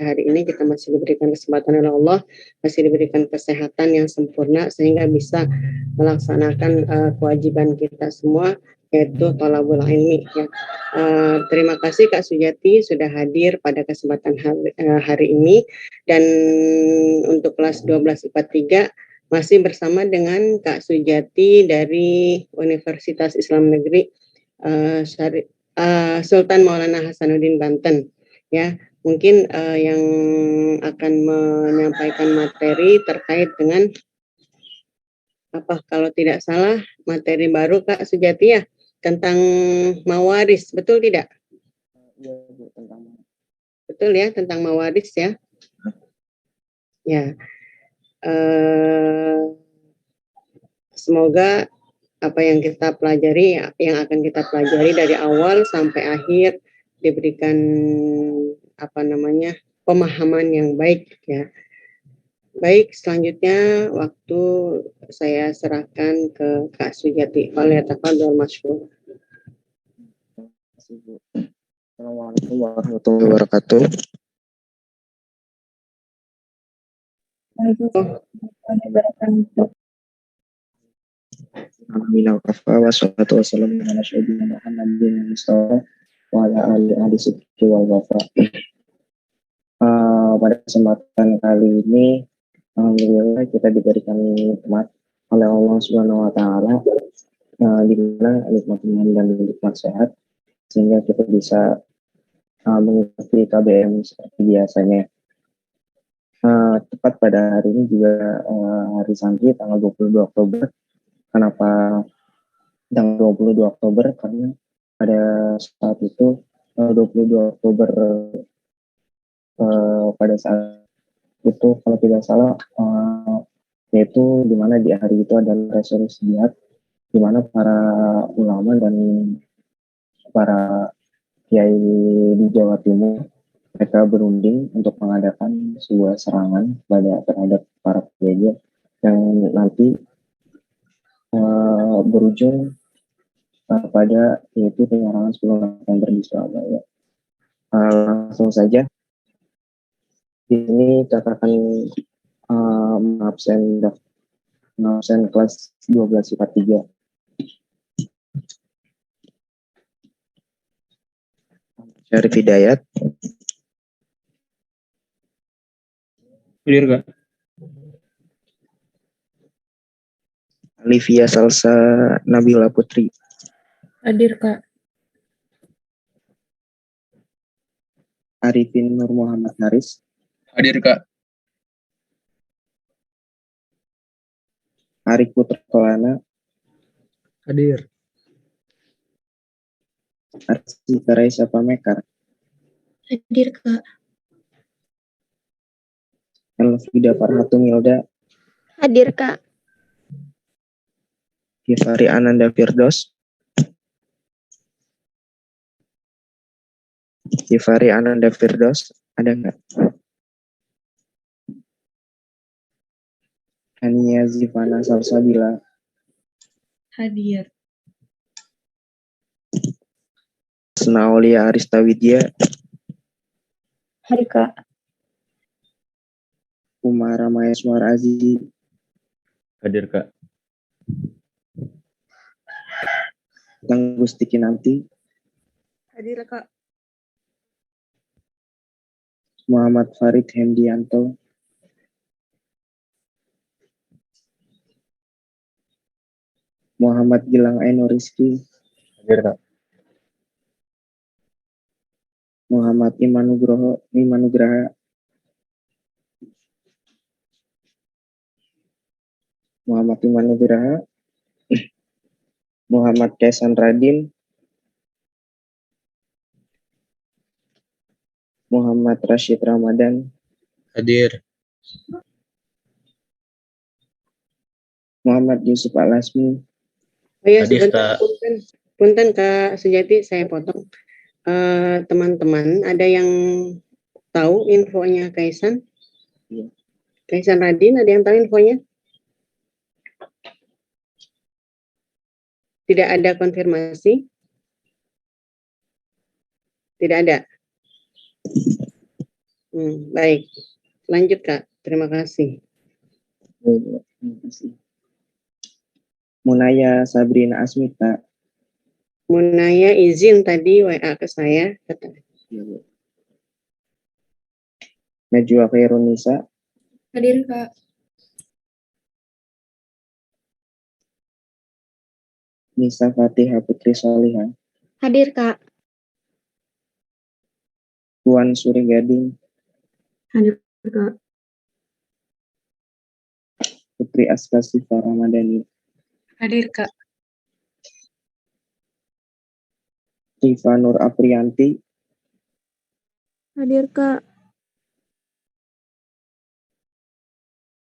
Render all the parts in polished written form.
hari ini kita masih diberikan kesempatan oleh Allah, masih diberikan kesehatan yang sempurna sehingga bisa melaksanakan kewajiban kita semua, yaitu thalabul ilmi ya. Terima kasih Kak Sujati sudah hadir pada kesempatan hari ini, dan untuk kelas 12 IPA 3 masih bersama dengan Kak Sujati dari Universitas Islam Negeri Sultan Maulana Hasanuddin Banten ya. Mungkin yang akan menyampaikan materi terkait dengan apa, kalau tidak salah materi baru Kak Sujati ya, tentang mawaris, betul tidak? Iya Bu, tentang betul ya, tentang mawaris ya. Ya, semoga apa yang kita pelajari, yang akan kita pelajari dari awal sampai akhir diberikan pemahaman yang baik ya. Baik, selanjutnya waktu saya serahkan ke Kak Sujati. Falyatafadhal masykur. Assalamualaikum warahmatullahi wabarakatuh. Alhamdulillah kafa wassalatu wassalamu ala sayyidina Muhammadin Mustafa wa ala alihi sibti wal wafa. Pada kesempatan kali ini alhamdulillah kita diberikan nikmat oleh Allah Subhanahu wa taala, di mana nikmat iman dan nikmat sehat sehingga kita bisa mengikuti KBM seperti biasanya. Tepat pada hari ini juga hari santri tanggal 22 Oktober. Kenapa tanggal 22 Oktober? Karena pada saat itu 22 Oktober pada saat itu kalau tidak salah yaitu di mana di hari itu adalah resolusi jihad, di mana para ulama dan para kiai di Jawa Timur mereka berunding untuk mengadakan sebuah serangan terhadap para penjajah yang nanti berujung pada yaitu penyerangan 10 November di Surabaya. Langsung saja di sini katakan absen kelas 12 IPA 3. Syarif Hidayat. Hadir Kak. Alivia Salsa Nabila Putri. Hadir Kak. Arifin Nur Muhammad Haris. Hadir Kak. Arik Putra Kelana. Hadir. Arsi Karaisa Pamekar. Hadir Kak. Elvida Farhatumilda. Hadir Kak. Givari Ananda Firdos. Givari Ananda Firdos, ada nggak? Hania Zivana Salsabila. Hadir. Snaulia Arista Widya. Hadir Kak. Umara Mayaswar Azizi. Hadir Kak. Tanggusti Kinanti. Hadir Kak. Muhammad Farid Hendianto. Muhammad Gilang Aino Rizky. Hadir Kak. Muhammad Imanugraha. Muhammad Imanugraha. Muhammad Kesan Radin. Muhammad Rashid Ramadan. Hadir. Muhammad Yusuf Alasmi. Oh ya, Hadir, sebentar, Kak. punten Kak Sujati, saya potong. Teman-teman, ada yang tahu infonya Kaisan? Iya. Kaisan Radin, ada yang tahu infonya? Tidak ada konfirmasi? Tidak ada. Baik. Lanjut Kak. Terima kasih. Baik, terima kasih. Munaya Sabrina Asmita. Munaya izin tadi WA ke saya. Ya, Bu. Najwa Khairunisa. Hadir, Kak. Nisa Fatihah Putri Solihah. Hadir, Kak. Puan Suri Gading. Hadir, Kak. Putri Askasifa Ramadhani. Hadir, Kak. Rifa Nur Aprianti. Hadir, Kak.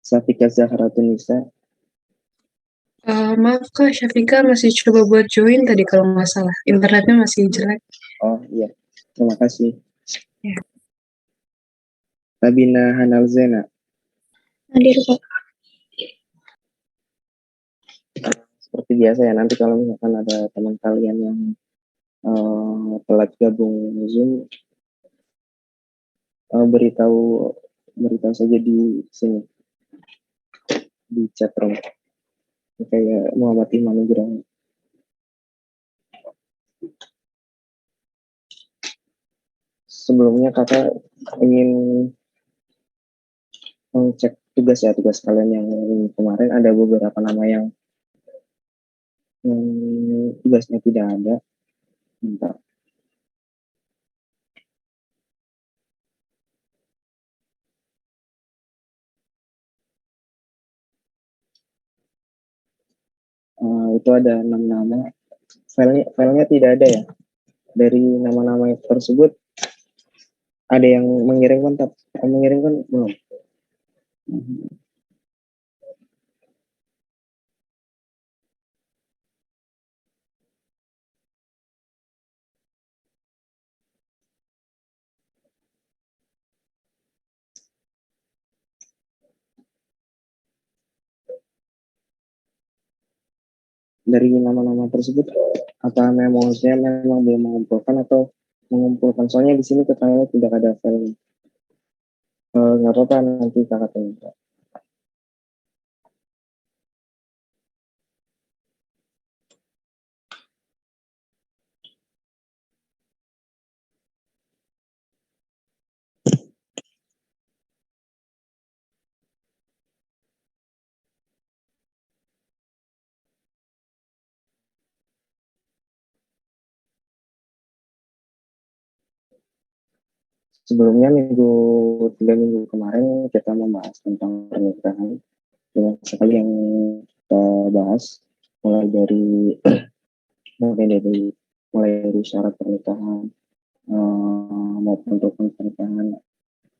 Safika Zahratunisa. Maaf Kak, Syafika masih coba buat join tadi kalau nggak salah. Internetnya masih jelek. Oh iya, terima kasih. Ya. Sabina Hanalzena. Hadir, Kak. Seperti biasa ya, nanti kalau misalkan ada teman kalian yang telat gabung Zoom, beritahu saja di sini di chat room, kayak Muhammad Imanugraha. Sebelumnya kakak ingin mengecek tugas kalian yang kemarin. Ada beberapa nama yang tugasnya tidak ada. Bentar. Itu ada 6 nama. Filenya tidak ada ya. Dari nama-nama tersebut ada yang mengirimkan belum? Dari nama-nama tersebut, apa memang belum mengumpulkan atau mengumpulkan? Soalnya di sini keterangannya tidak ada file. Nggak apa-apa, nanti kakak tanya. Sebelumnya 3 minggu kemarin kita membahas tentang pernikahan. Banyak sekali yang kita bahas, mulai dari syarat pernikahan maupun rukun pernikahan,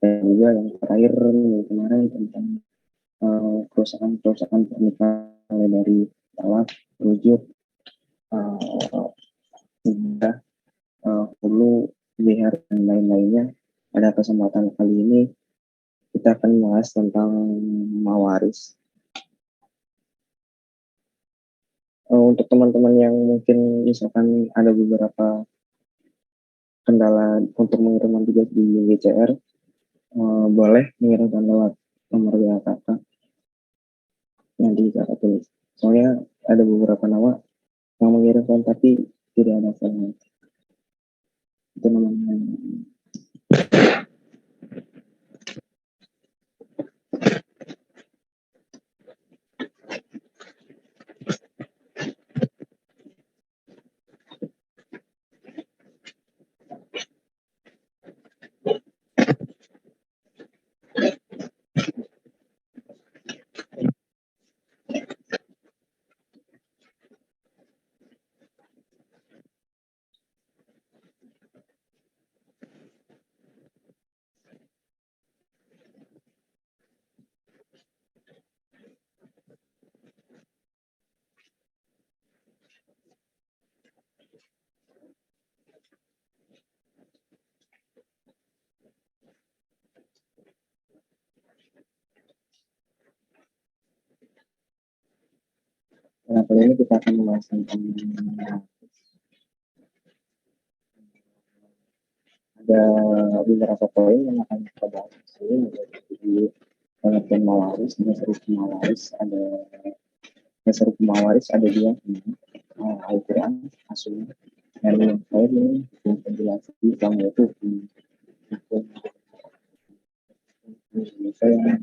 dan juga yang terakhir minggu kemarin tentang kerusakan pernikahan, mulai dari talak, rujuk, hulu, zihar, dan lain-lainnya. Pada kesempatan kali ini kita akan membahas tentang mawaris. Untuk teman-teman yang mungkin misalkan ada beberapa kendala untuk mengirimkan tugas di GCR, boleh mengirimkan lewat nomor WA kakak yang di kakak tulis. Soalnya ada beberapa nama yang mengirimkan tapi tidak ada filenya. Itu namanya. Nah, kali ini kita akan membahas tentang ada beberapa poin yang akan kita bahas di sini, yaitu pengertian mawaris, dasar hukum mawaris, ada dua, Al-Quran, As-Sunnah, dan yang terakhir ini penjelasan tentang yaitu hukum Indonesia yang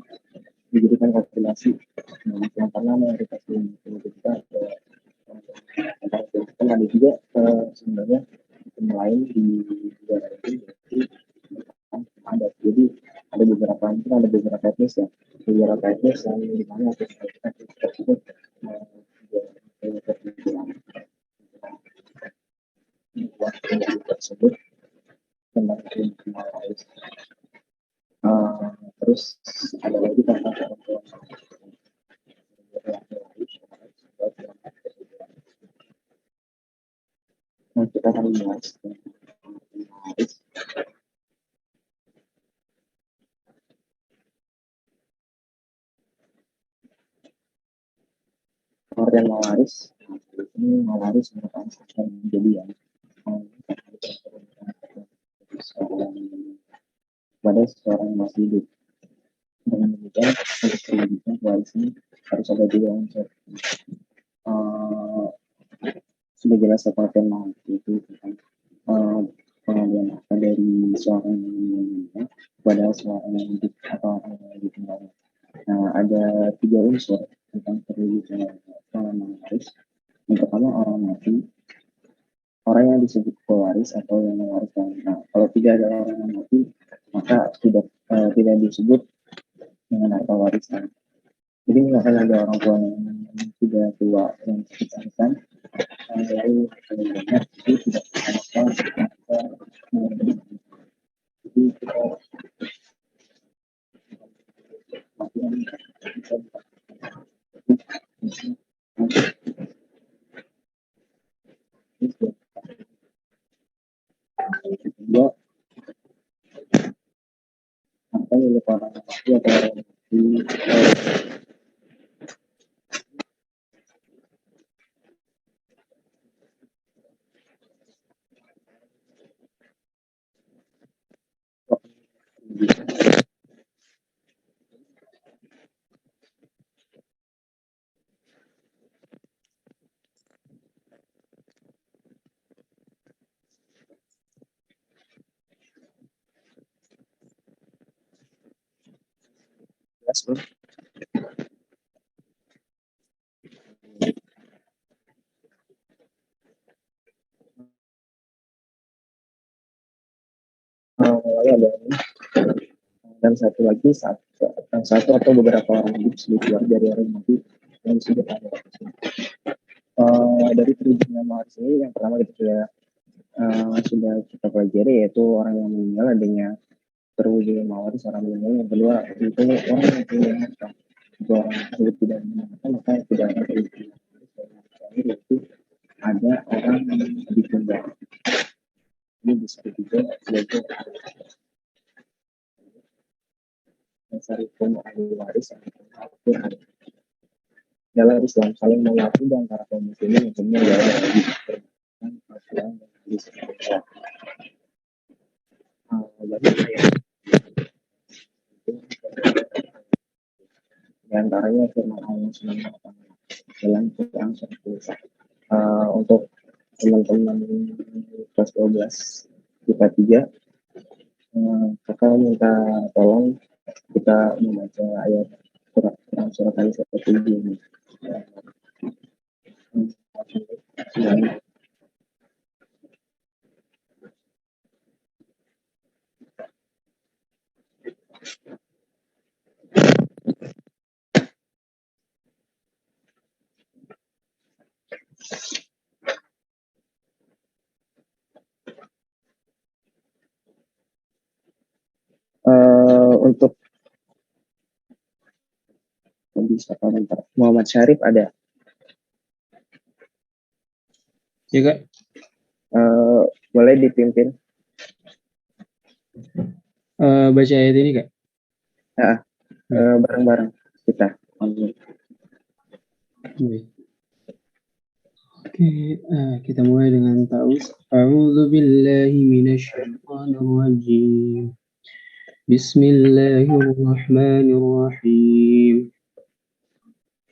diberikan kalkulasi. Yang pertama mayoritas kita ada juga sebenarnya hukum lain di negara ini, yaitu ada. Jadi ada beberapa etnis ya, beberapa etnis yang dimana etnis tersebut tersebut tentang hukum mawaris. Terus ada lagi tentang perempuan. Nah, kita akan membahas tentang mawaris. Pengertian mawaris, ini mawaris merupakan sesuatu yang kejadian pada seseorang yang masih hidup. Dengan demikian, untuk terwujudnya warisnya harus ada tiga unsur. Sudah jelas pengertian mawaris itu tentang pengambilan harta dari seorang yang meninggal kepada seorang yang hidup atau orang yang ditinggalkan. Nah, ada tiga unsur tentang terwujudnya mawaris. Yang pertama, orang mati, orang yang disebut pewaris atau yang mewariskan. Nah, kalau tidak ada orang yang mati, maka tidak disebut dengan harta warisan. Jadi misalkan ada orang tua yang sudah tua yang dibesarkan, lalu banyak itu tidak sama jadi kita kedua, apa milik orang mati atau orang mati lalu ada dan satu lagi satu atau beberapa orang hidup sudah keluar dari orang mati yang sudah ada. Dari terwujudnya mawaris ini yang pertama kita sudah kita pelajari, yaitu orang yang meninggal adanya terwujudnya mawaris orang meninggal. Yang kedua itu orang yang punya harta, jika orang tersebut tidak menggunakan maka tidak ada terwujudnya mawaris. Dan yang terakhir itu ada orang yang ditunggal. Ini disebut juga yaitu dasar hukum ahli waris yang ada dalam Islam. Saling mengakui di antara kaum muslimin hukumnya adalah di antaranya firman Allah SWT dalam Quran surat An-Nisa. Untuk teman-teman kelas 12 IPA 3, kakak minta tolong kita membaca ayat surat An-Nisa 7 ini. Untuk bisa komentar Muhammad Syarif ada? Ya kak. Boleh dipimpin Baca ayat ini kak. Bareng-bareng kita. Oke, kita mulai dengan ta'awuz. A'udzu billahi minasyaitonir rajim. Bismillahirrahmanirrahim.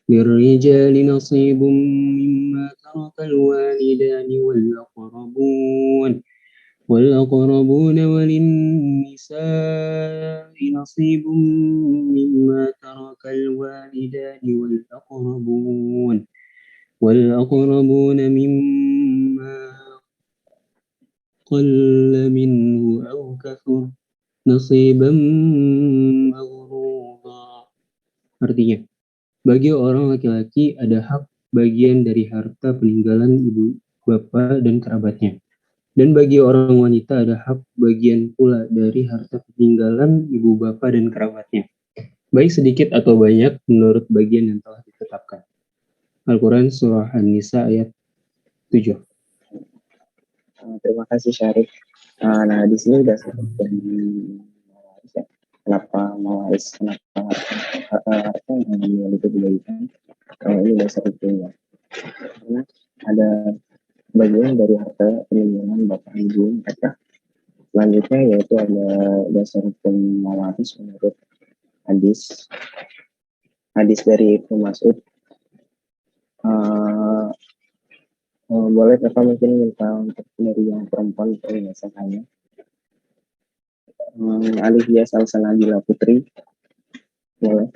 للرجال نصيب مما ترك الوالدان والأقربون وللنساء نصيب مما ترك الوالدان والأقربون مما قل منه أو كثر نصيبا مغروضا. Artinya, bagi orang laki-laki ada hak bagian dari harta peninggalan ibu bapa dan kerabatnya. Dan bagi orang wanita ada hak bagian pula dari harta peninggalan ibu bapa dan kerabatnya, baik sedikit atau banyak menurut bagian yang telah ditetapkan. Al-Quran Surah An-Nisa ayat 7. Terima kasih Syarif. Nah di sini udah sebutkan kenapa mawaris, kenapa harta yang dimiliki diberikan. Kalau ini dasar hukumnya, karena ada bagian dari harta peninggalan bapak ibu mereka. Selanjutnya yaitu ada dasar hukum mawaris menurut hadis dari Ibnu Mas'ud. Boleh kakak mungkin minta untuk dari yang perempuan permasalahannya. Alif ya Salsanabila Putri, boleh.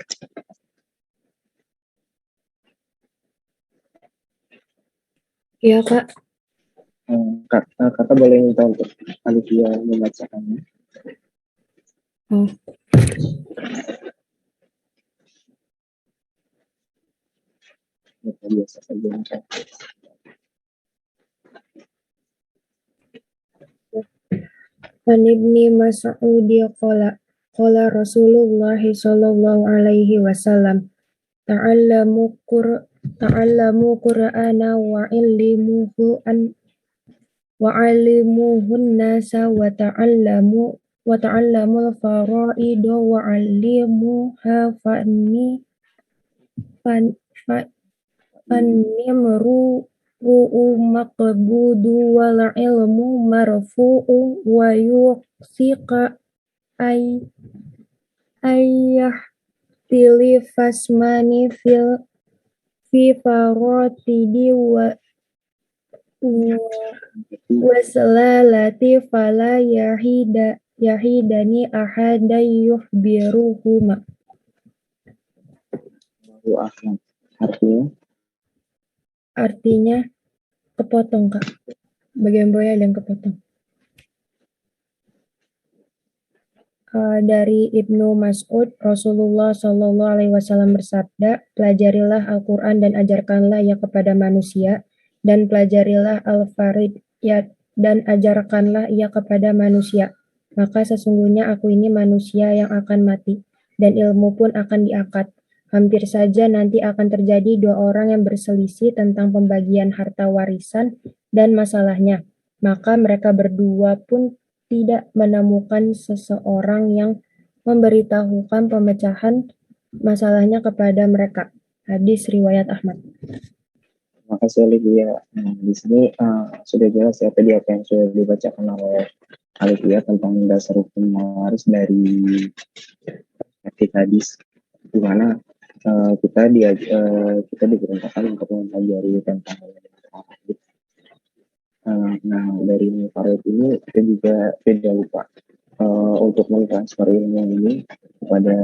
Iya, Kak. Kakak boleh minta untuk Alif ya membacakannya. Biasa saja. An Ibni Mas'ud qala Rasulullah sallallahu alaihi wasallam ta'allamu Qur'ana wa 'allimuhun nasa wa ta'allamul fara'id wa 'allimuha ru'u maqbudu wal ilmu marfu'u wa yuqsika ayyah fasmani fi farotidi wa salalati fala yahidani ahada yuhbiruhuma. Artinya kepotong, Kak. Bagian bawahnya ada yang kepotong. Dari Ibnu Mas'ud, Rasulullah Shallallahu Alaihi Wasallam bersabda, pelajarilah Al-Quran dan ajarkanlah ia kepada manusia, dan pelajarilah Al-Farid dan ajarkanlah ia kepada manusia. Maka sesungguhnya aku ini manusia yang akan mati, dan ilmu pun akan diangkat. Hampir saja nanti akan terjadi dua orang yang berselisih tentang pembagian harta warisan dan masalahnya. Maka mereka berdua pun tidak menemukan seseorang yang memberitahukan pemecahan masalahnya kepada mereka. Hadis riwayat Ahmad. Terima kasih Olivia. Di sini sudah jelas ya tadi apa yang sudah dibacakan oleh Olivia tentang dasar hukum waris dari hadis, di mana kita diperintahkan untuk mempelajari tentang hadis. Nah dari Farid ini kita juga tidak lupa untuk mentransfer ilmu ini kepada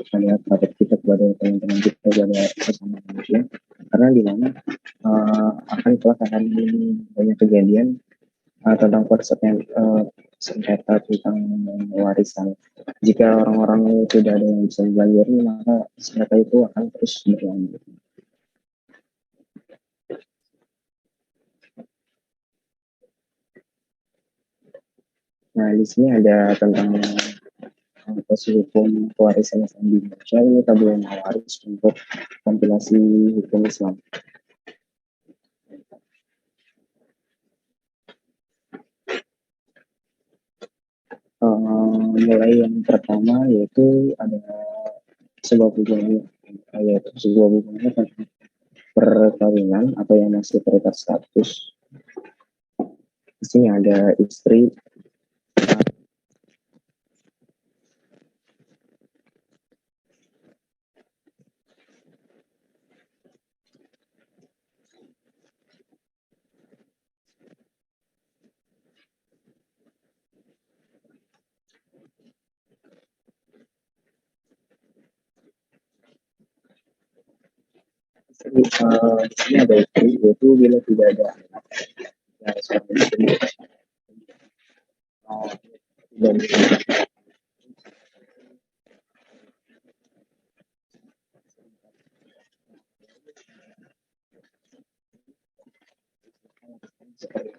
kerabat kita, kepada teman-teman kita, kepada sesama manusia, karena di mana akan banyak kejadian tentang sengketa tentang warisan. Jika orang-orang tidak ada yang bisa belajar, maka sengketa itu akan terus berlanjut. Nah, di sini ada tentang posisi hukum pewarisan Islam di Indonesia. Ini tabungan waris untuk kompilasi hukum Islam. Mulai yang pertama yaitu ada sebuah hubungannya tentang perkawinan atau yang masih terikat status, di sini ada istri. Di sini ada istri, yaitu bila tidak ada anak, ya seorang istri tidak jika ada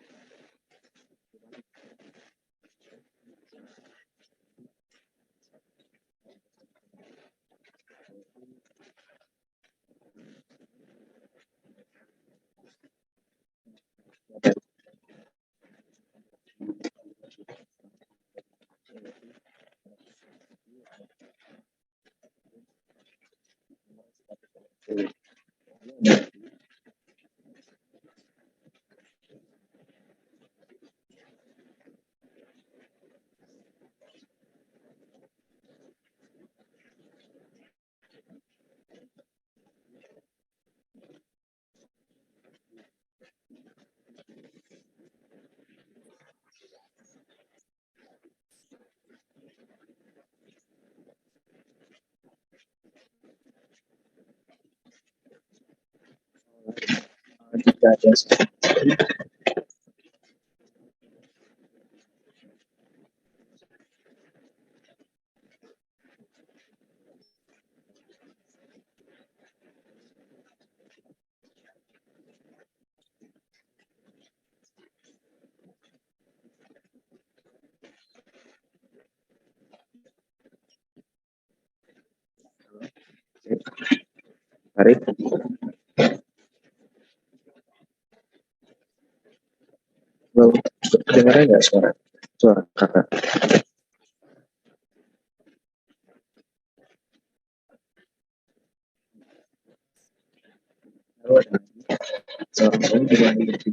tarik, dengarnya nggak suara kakak? Lalu ada seorang suami juga hidup di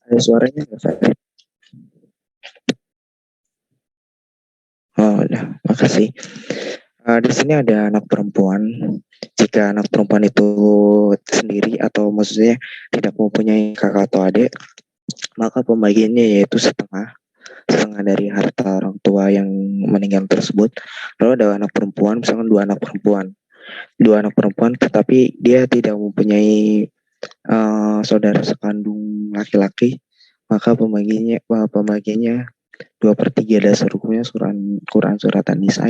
ada suaranya nggak Farid? Oh, udah, makasih. Di sini ada anak perempuan. Jika anak perempuan itu sendiri atau maksudnya tidak mempunyai kakak atau adik, maka pembagiannya yaitu setengah dari harta orang tua yang meninggal tersebut. Lalu ada anak perempuan, misalkan dua anak perempuan, tetapi dia tidak mempunyai saudara sekandung laki-laki, maka pembagiannya 2/3 dasar hukumnya Quran surat An-Nisa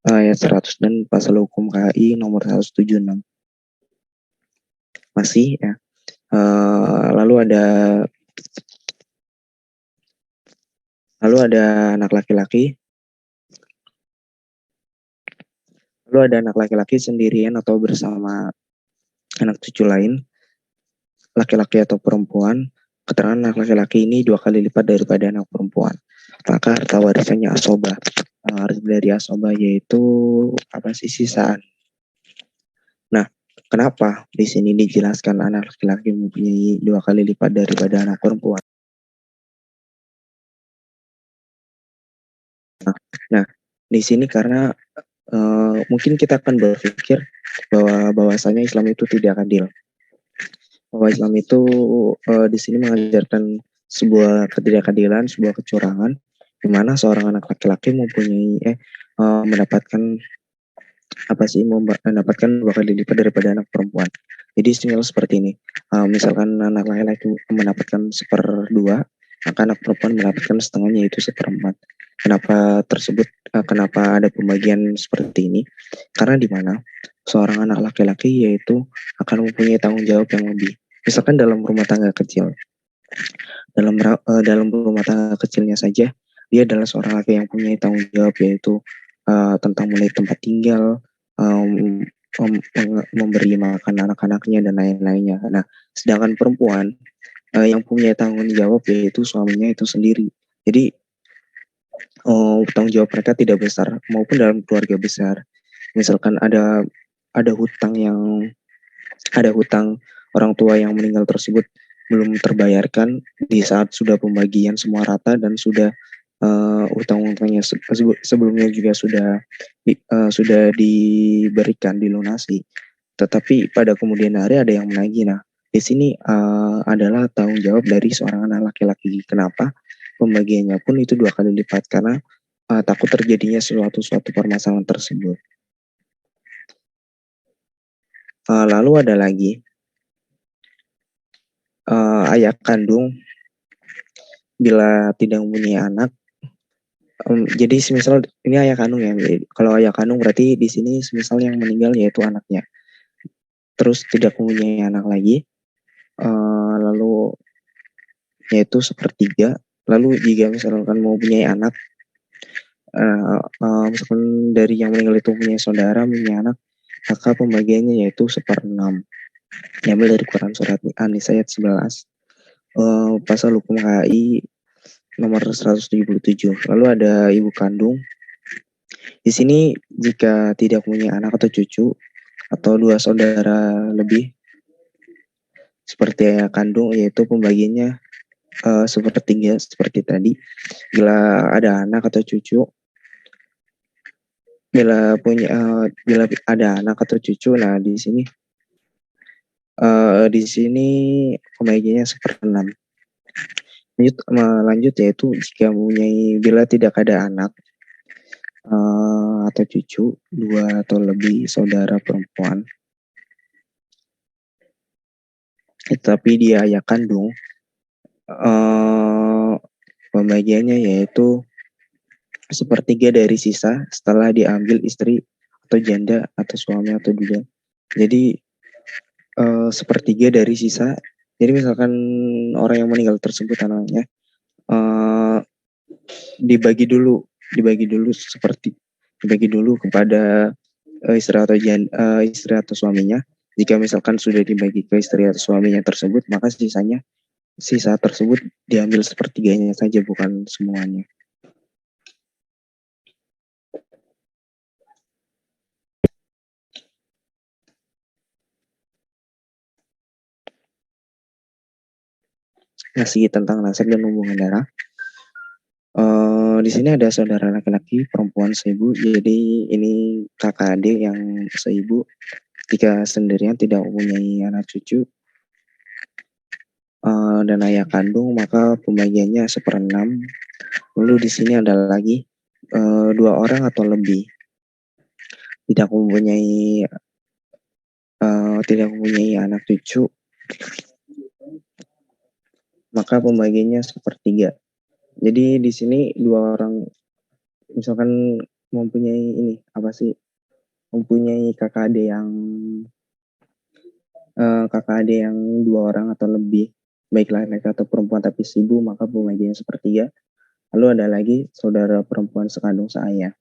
ayat 100 dan pasal hukum KAI nomor 176. Masih ya. Lalu ada anak laki-laki. Lalu ada anak laki-laki sendirian atau bersama anak cucu lain, laki-laki atau perempuan. Keterangan anak laki-laki ini 2 kali lipat daripada anak perempuan. Maka harta warisannya asobah. Harus dari asobah yaitu sisaan. Nah, Kenapa di sini dijelaskan anak laki-laki mempunyai 2 kali lipat daripada anak perempuan? Nah, di sini karena mungkin kita akan berpikir bahwasanya Islam itu tidak adil. Bahwa Islam itu di sini mengajarkan sebuah ketidakadilan, sebuah kecurangan, di mana seorang anak laki-laki mempunyai mendapatkan mendapatkan 2 kali lipat daripada anak perempuan. Jadi misal seperti ini, misalkan anak laki-laki mendapatkan 1/2, maka anak perempuan mendapatkan setengahnya, yaitu 1/4. Kenapa ada pembagian seperti ini? Karena di mana seorang anak laki-laki yaitu akan mempunyai tanggung jawab yang lebih. Misalkan dalam rumah tangga kecil, dalam rumah tangga kecilnya saja, dia adalah seorang laki yang punya tanggung jawab, yaitu tentang mulai tempat tinggal, memberi makan anak-anaknya dan lain-lainnya. Nah, sedangkan perempuan yang punya tanggung jawab yaitu suaminya itu sendiri. Jadi tanggung jawab mereka tidak besar, maupun dalam keluarga besar. Misalkan ada hutang orang tua yang meninggal tersebut belum terbayarkan di saat sudah pembagian semua rata dan sudah utang-utangnya sebelumnya juga sudah diberikan, dilunasi. Tetapi pada kemudian hari ada yang menagih. Nah, di sini adalah tanggung jawab dari seorang anak laki-laki. Kenapa? Pembagiannya pun itu 2 kali lipat karena takut terjadinya suatu permasalahan tersebut. Lalu ada lagi ayah kandung bila tidak mempunyai anak. Jadi semisal ini ayah kandung ya. Kalau ayah kandung berarti di sini semisal yang meninggal yaitu anaknya. Terus tidak mempunyai anak lagi. Lalu yaitu 1/3. Lalu jika misalkan mau punya anak, misalkan dari yang meninggal itu punya saudara, punya anak, maka pembagiannya yaitu 1/6. Diambil dari Quran surat An-Nisa ayat 11. Pasal hukum KAI nomor 177. Lalu ada ibu kandung. Di sini jika tidak punya anak atau cucu atau 2 saudara lebih seperti ayah kandung, yaitu pembagiannya 1/3 seperti tadi. Bila ada anak atau cucu, bila ada anak atau cucu, nah di sini pembagiannya 1/6. Lanjut yaitu bila tidak ada anak atau cucu, 2 atau lebih saudara perempuan, tapi dia ayah kandung, pembagiannya yaitu 1/3 dari sisa setelah diambil istri atau janda atau suami atau duda. Jadi 1/3 dari sisa. Jadi misalkan orang yang meninggal tersebut anaknya dibagi dulu kepada istri atau suaminya. Jika misalkan sudah dibagi ke istri atau suaminya tersebut, maka sisa tersebut diambil 1/3-nya saja, bukan semuanya. Masih tentang nasab dan hubungan darah. Di sini ada saudara laki-laki, perempuan seibu. Jadi ini kakak adik yang seibu. Jika sendirian tidak mempunyai anak cucu dan ayah kandung, maka pembagiannya 1/6. Lalu di sini ada lagi 2 orang atau lebih tidak mempunyai anak cucu, maka pembagiannya 1/3. Jadi di sini 2 orang misalkan mempunyai kakak adik yang 2 orang atau lebih, baik laki-laki atau perempuan tapi seibu, maka pembagiannya 1/3. Lalu ada lagi saudara perempuan sekandung seayah.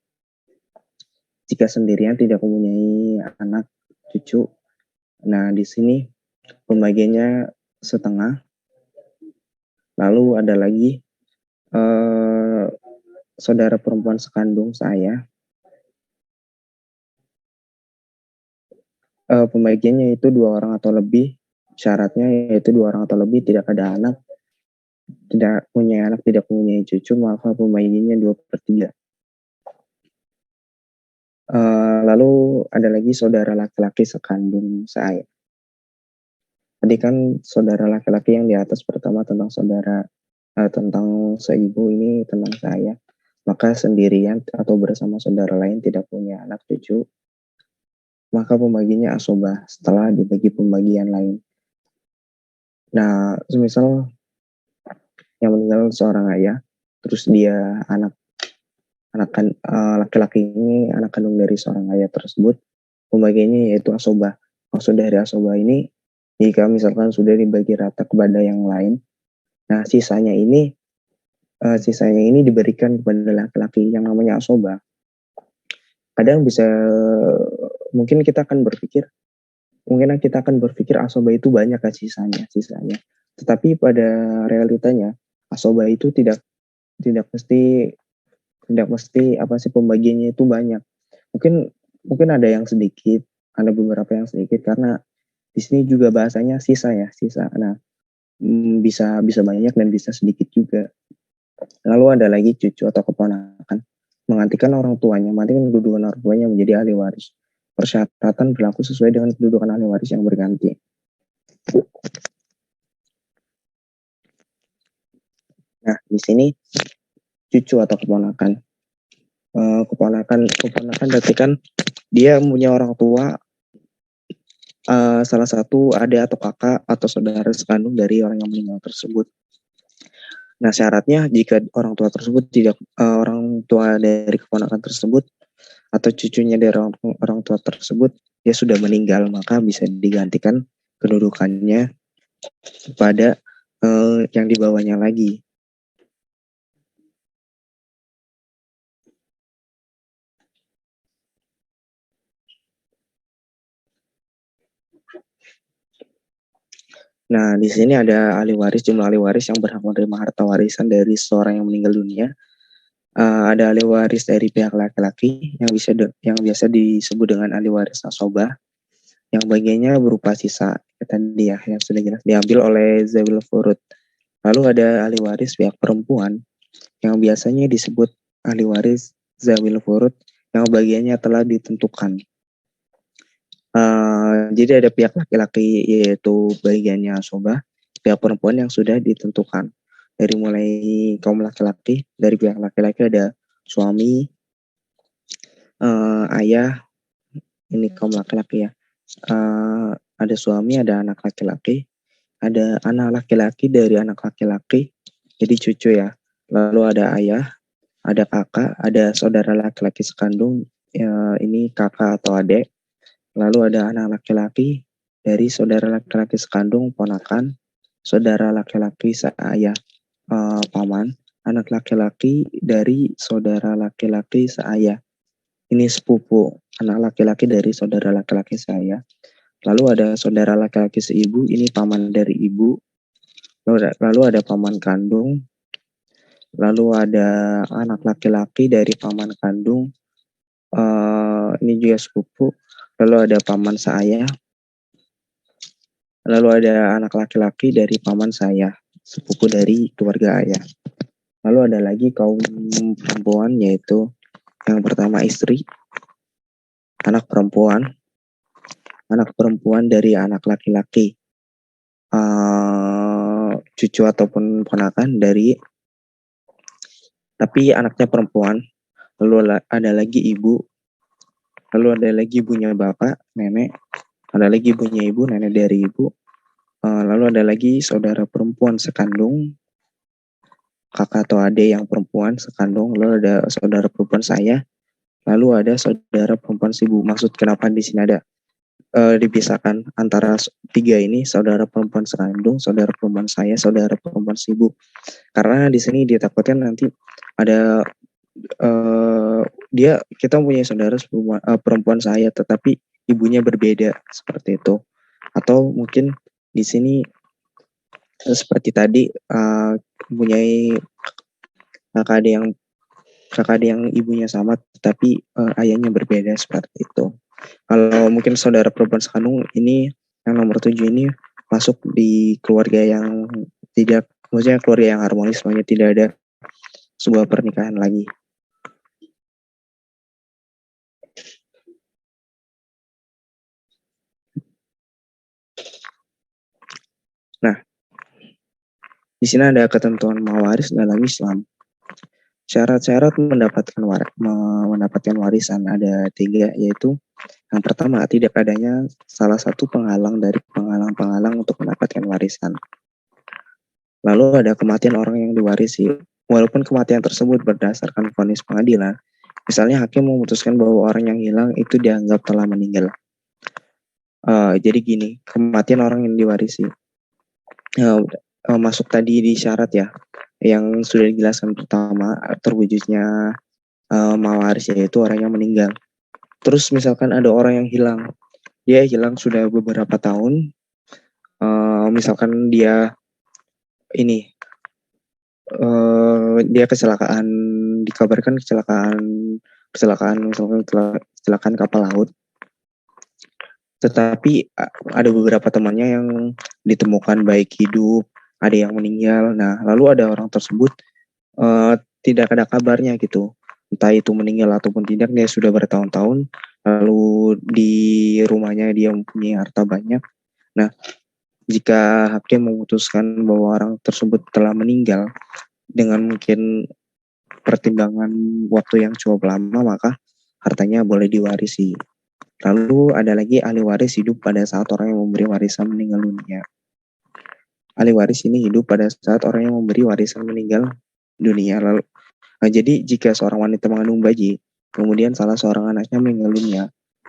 Jika sendirian tidak mempunyai anak cucu, nah di sini pembagiannya 1/2. Lalu ada lagi saudara perempuan sekandung seayah. Pembagiannya itu 2 orang atau lebih. Syaratnya yaitu 2 orang atau lebih, tidak ada anak, tidak punya anak, tidak punya cucu, maka pembagiannya 2/3. Lalu ada lagi saudara laki-laki sekandung seayah. Tadi kan saudara laki-laki yang di atas pertama tentang tentang seibu, ini tentang seayah. Maka sendirian atau bersama saudara lain tidak punya anak cucu, maka pembagiannya asobah setelah dibagi pembagian lain. Nah, semisal yang meninggal seorang ayah, terus dia laki-laki ini anak kandung dari seorang ayah tersebut, pembagiannya yaitu asobah. Maksud dari asobah ini, jika misalkan sudah dibagi rata kepada yang lain, nah sisanya ini diberikan kepada laki-laki yang namanya asobah. Kadang mungkin kita akan berpikir asobah itu banyak kan sisanya. Tetapi pada realitanya asobah itu tidak mesti pembagiannya itu banyak. Mungkin ada yang sedikit, ada beberapa yang sedikit, karena di sini juga bahasanya sisa. Nah, bisa banyak dan bisa sedikit juga. Lalu ada lagi cucu atau keponakan menggantikan orang tuanya, menggantikan kedudukan orang tuanya menjadi ahli waris. Persyaratan berlaku sesuai dengan kedudukan ahli waris yang berganti. Nah, di sini cucu atau keponakan. Keponakan berarti kan dia punya orang tua, salah satu adik atau kakak atau saudara sekandung dari orang yang meninggal tersebut. Nah, syaratnya jika orang tua dari keponakan tersebut atau cucunya dari orang tua tersebut dia sudah meninggal, maka bisa digantikan kedudukannya kepada yang di bawahnya lagi. Nah, di sini ada jumlah ahli waris yang berhak menerima harta warisan dari seorang yang meninggal dunia. Ada ahli waris dari pihak laki-laki yang biasa disebut dengan ahli waris asobah, yang bagiannya berupa sisa tadi ya, yang sudah jelas diambil oleh zawil furud. Lalu ada ahli waris pihak perempuan yang biasanya disebut ahli waris zawil furud, yang bagiannya telah ditentukan. Jadi ada pihak laki-laki yaitu bagiannya asobah, pihak perempuan yang sudah ditentukan. Dari mulai kaum laki-laki, dari pihak laki-laki ada suami, ayah, ini kaum laki-laki ya. Ada suami, ada anak laki-laki, ada anak laki-laki dari anak laki-laki, jadi cucu ya. Lalu ada ayah, ada kakak, ada saudara laki-laki sekandung, ini kakak atau adik. Lalu ada anak laki-laki dari saudara laki-laki sekandung, ponakan, saudara laki-laki seayah, paman, anak laki-laki dari saudara laki-laki seayah, ini sepupu, anak laki-laki dari saudara laki-laki seayah. Lalu ada saudara laki-laki seibu, ini paman dari ibu. Lalu ada paman kandung. Lalu ada anak laki-laki dari paman kandung, ini juga sepupu. Lalu ada paman seayah. Lalu ada anak laki-laki dari paman seayah, sepupu dari keluarga ayah. Lalu ada lagi kaum perempuan, yaitu yang pertama istri, anak perempuan dari anak laki-laki, cucu ataupun ponakan tapi anaknya perempuan. Lalu ada lagi ibu, lalu ada lagi ibunya bapak, nenek, ada lagi ibunya ibu, nenek dari ibu. Lalu ada lagi saudara perempuan sekandung, kakak atau adik yang perempuan sekandung. Lalu ada saudara perempuan saya. Lalu ada saudara perempuan ibu. Maksud kenapa di sini ada dipisahkan antara tiga ini, saudara perempuan sekandung, saudara perempuan saya, saudara perempuan ibu. Karena di sini ditakutkan nanti ada kita punya saudara perempuan saya, tetapi ibunya berbeda, seperti itu. Atau mungkin di sini seperti tadi mempunyai kakak adik yang ibunya sama, tetapi ayahnya berbeda, seperti itu. Kalau mungkin saudara perempuan sekandung ini yang nomor 7 ini masuk di keluarga yang tidak, maksudnya keluarga yang harmonis, semuanya tidak ada sebuah pernikahan lagi. Nah, di sini ada ketentuan mawaris dalam Islam. Syarat-syarat mendapatkan warisan ada 3, yaitu yang pertama, tidak adanya salah satu penghalang dari penghalang-penghalang untuk mendapatkan warisan. Lalu ada kematian orang yang diwarisi. Walaupun kematian tersebut berdasarkan vonis pengadilan, misalnya hakim memutuskan bahwa orang yang hilang itu dianggap telah meninggal. Jadi gini, kematian orang yang diwarisi masuk tadi di syarat ya, yang sudah dijelaskan pertama, terwujudnya mawaris, yaitu orang yang meninggal. Terus misalkan ada orang yang hilang, dia hilang sudah beberapa tahun, misalkan dia ini dia kecelakaan, dikabarkan kecelakaan misalkan kecelakaan kapal laut, tetapi ada beberapa temannya yang ditemukan baik hidup, ada yang meninggal. Nah, lalu ada orang tersebut tidak ada kabarnya gitu, entah itu meninggal ataupun tidak, dia sudah bertahun-tahun, lalu di rumahnya dia mempunyai harta banyak. Nah, jika hakim memutuskan bahwa orang tersebut telah meninggal dengan mungkin pertimbangan waktu yang cukup lama, maka hartanya boleh diwarisi. Lalu ada lagi ahli waris hidup pada saat orang yang memberi warisan meninggal dunia. Ahli waris ini hidup pada saat orang yang memberi warisan meninggal dunia. Lalu, jadi jika seorang wanita mengandung bayi, kemudian salah seorang anaknya meninggal dunia,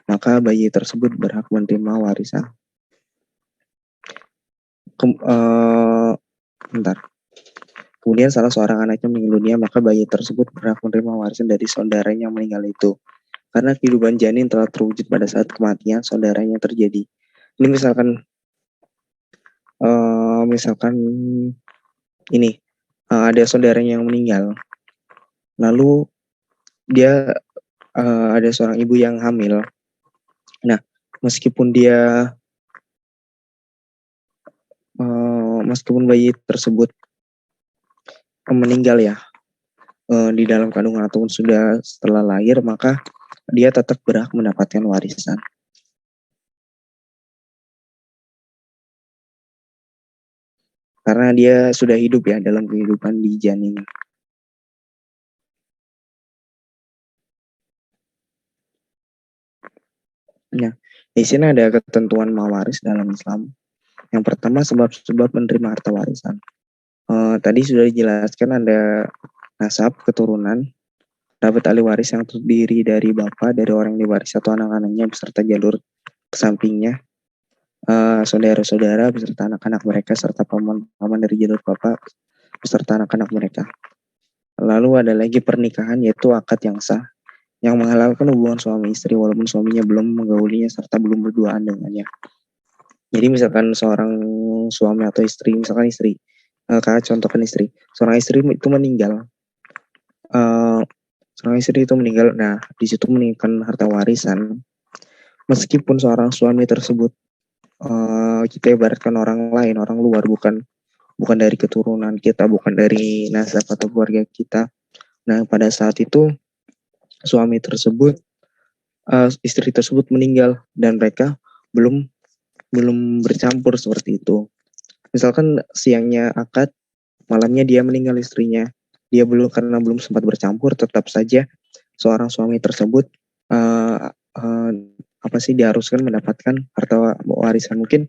maka bayi tersebut berhak menerima warisan. Kemudian salah seorang anaknya meninggal dunia, maka bayi tersebut berhak menerima warisan dari saudaranya yang meninggal itu. Karena kehidupan janin telah terwujud pada saat kematian saudaranya terjadi. Ini misalkan ini ada saudaranya yang meninggal, lalu dia ada seorang ibu yang hamil. Nah, meskipun bayi tersebut meninggal ya di dalam kandungan ataupun sudah setelah lahir, maka dia tetap berhak mendapatkan warisan. Karena dia sudah hidup ya dalam kehidupan di janin. Nah, di sini ada ketentuan mawaris dalam Islam. Yang pertama, sebab-sebab menerima harta warisan. Tadi sudah dijelaskan ada nasab, keturunan, dapat ahli waris yang terdiri dari bapak, dari orang yang diwarisi atau anak-anaknya beserta jalur kesampingnya, saudara-saudara beserta anak-anak mereka, serta paman-paman dari jalur bapak beserta anak-anak mereka. Lalu ada lagi pernikahan, yaitu akad yang sah, yang menghalalkan hubungan suami istri walaupun suaminya belum menggaulinya serta belum berduaan dengannya. Jadi misalkan seorang suami atau istri, misalkan istri, kakak contohkan istri, seorang istri itu meninggal, nah di situ meninggalkan harta warisan. Meskipun seorang suami tersebut kita ibaratkan orang lain, orang luar, bukan dari keturunan kita, bukan dari nasab atau keluarga kita. Nah, pada saat itu suami tersebut, istri tersebut meninggal dan mereka belum bercampur seperti itu. Misalkan siangnya akad, malamnya dia meninggal istrinya, dia karena belum sempat bercampur, tetap saja seorang suami tersebut diharuskan mendapatkan harta warisan. Mungkin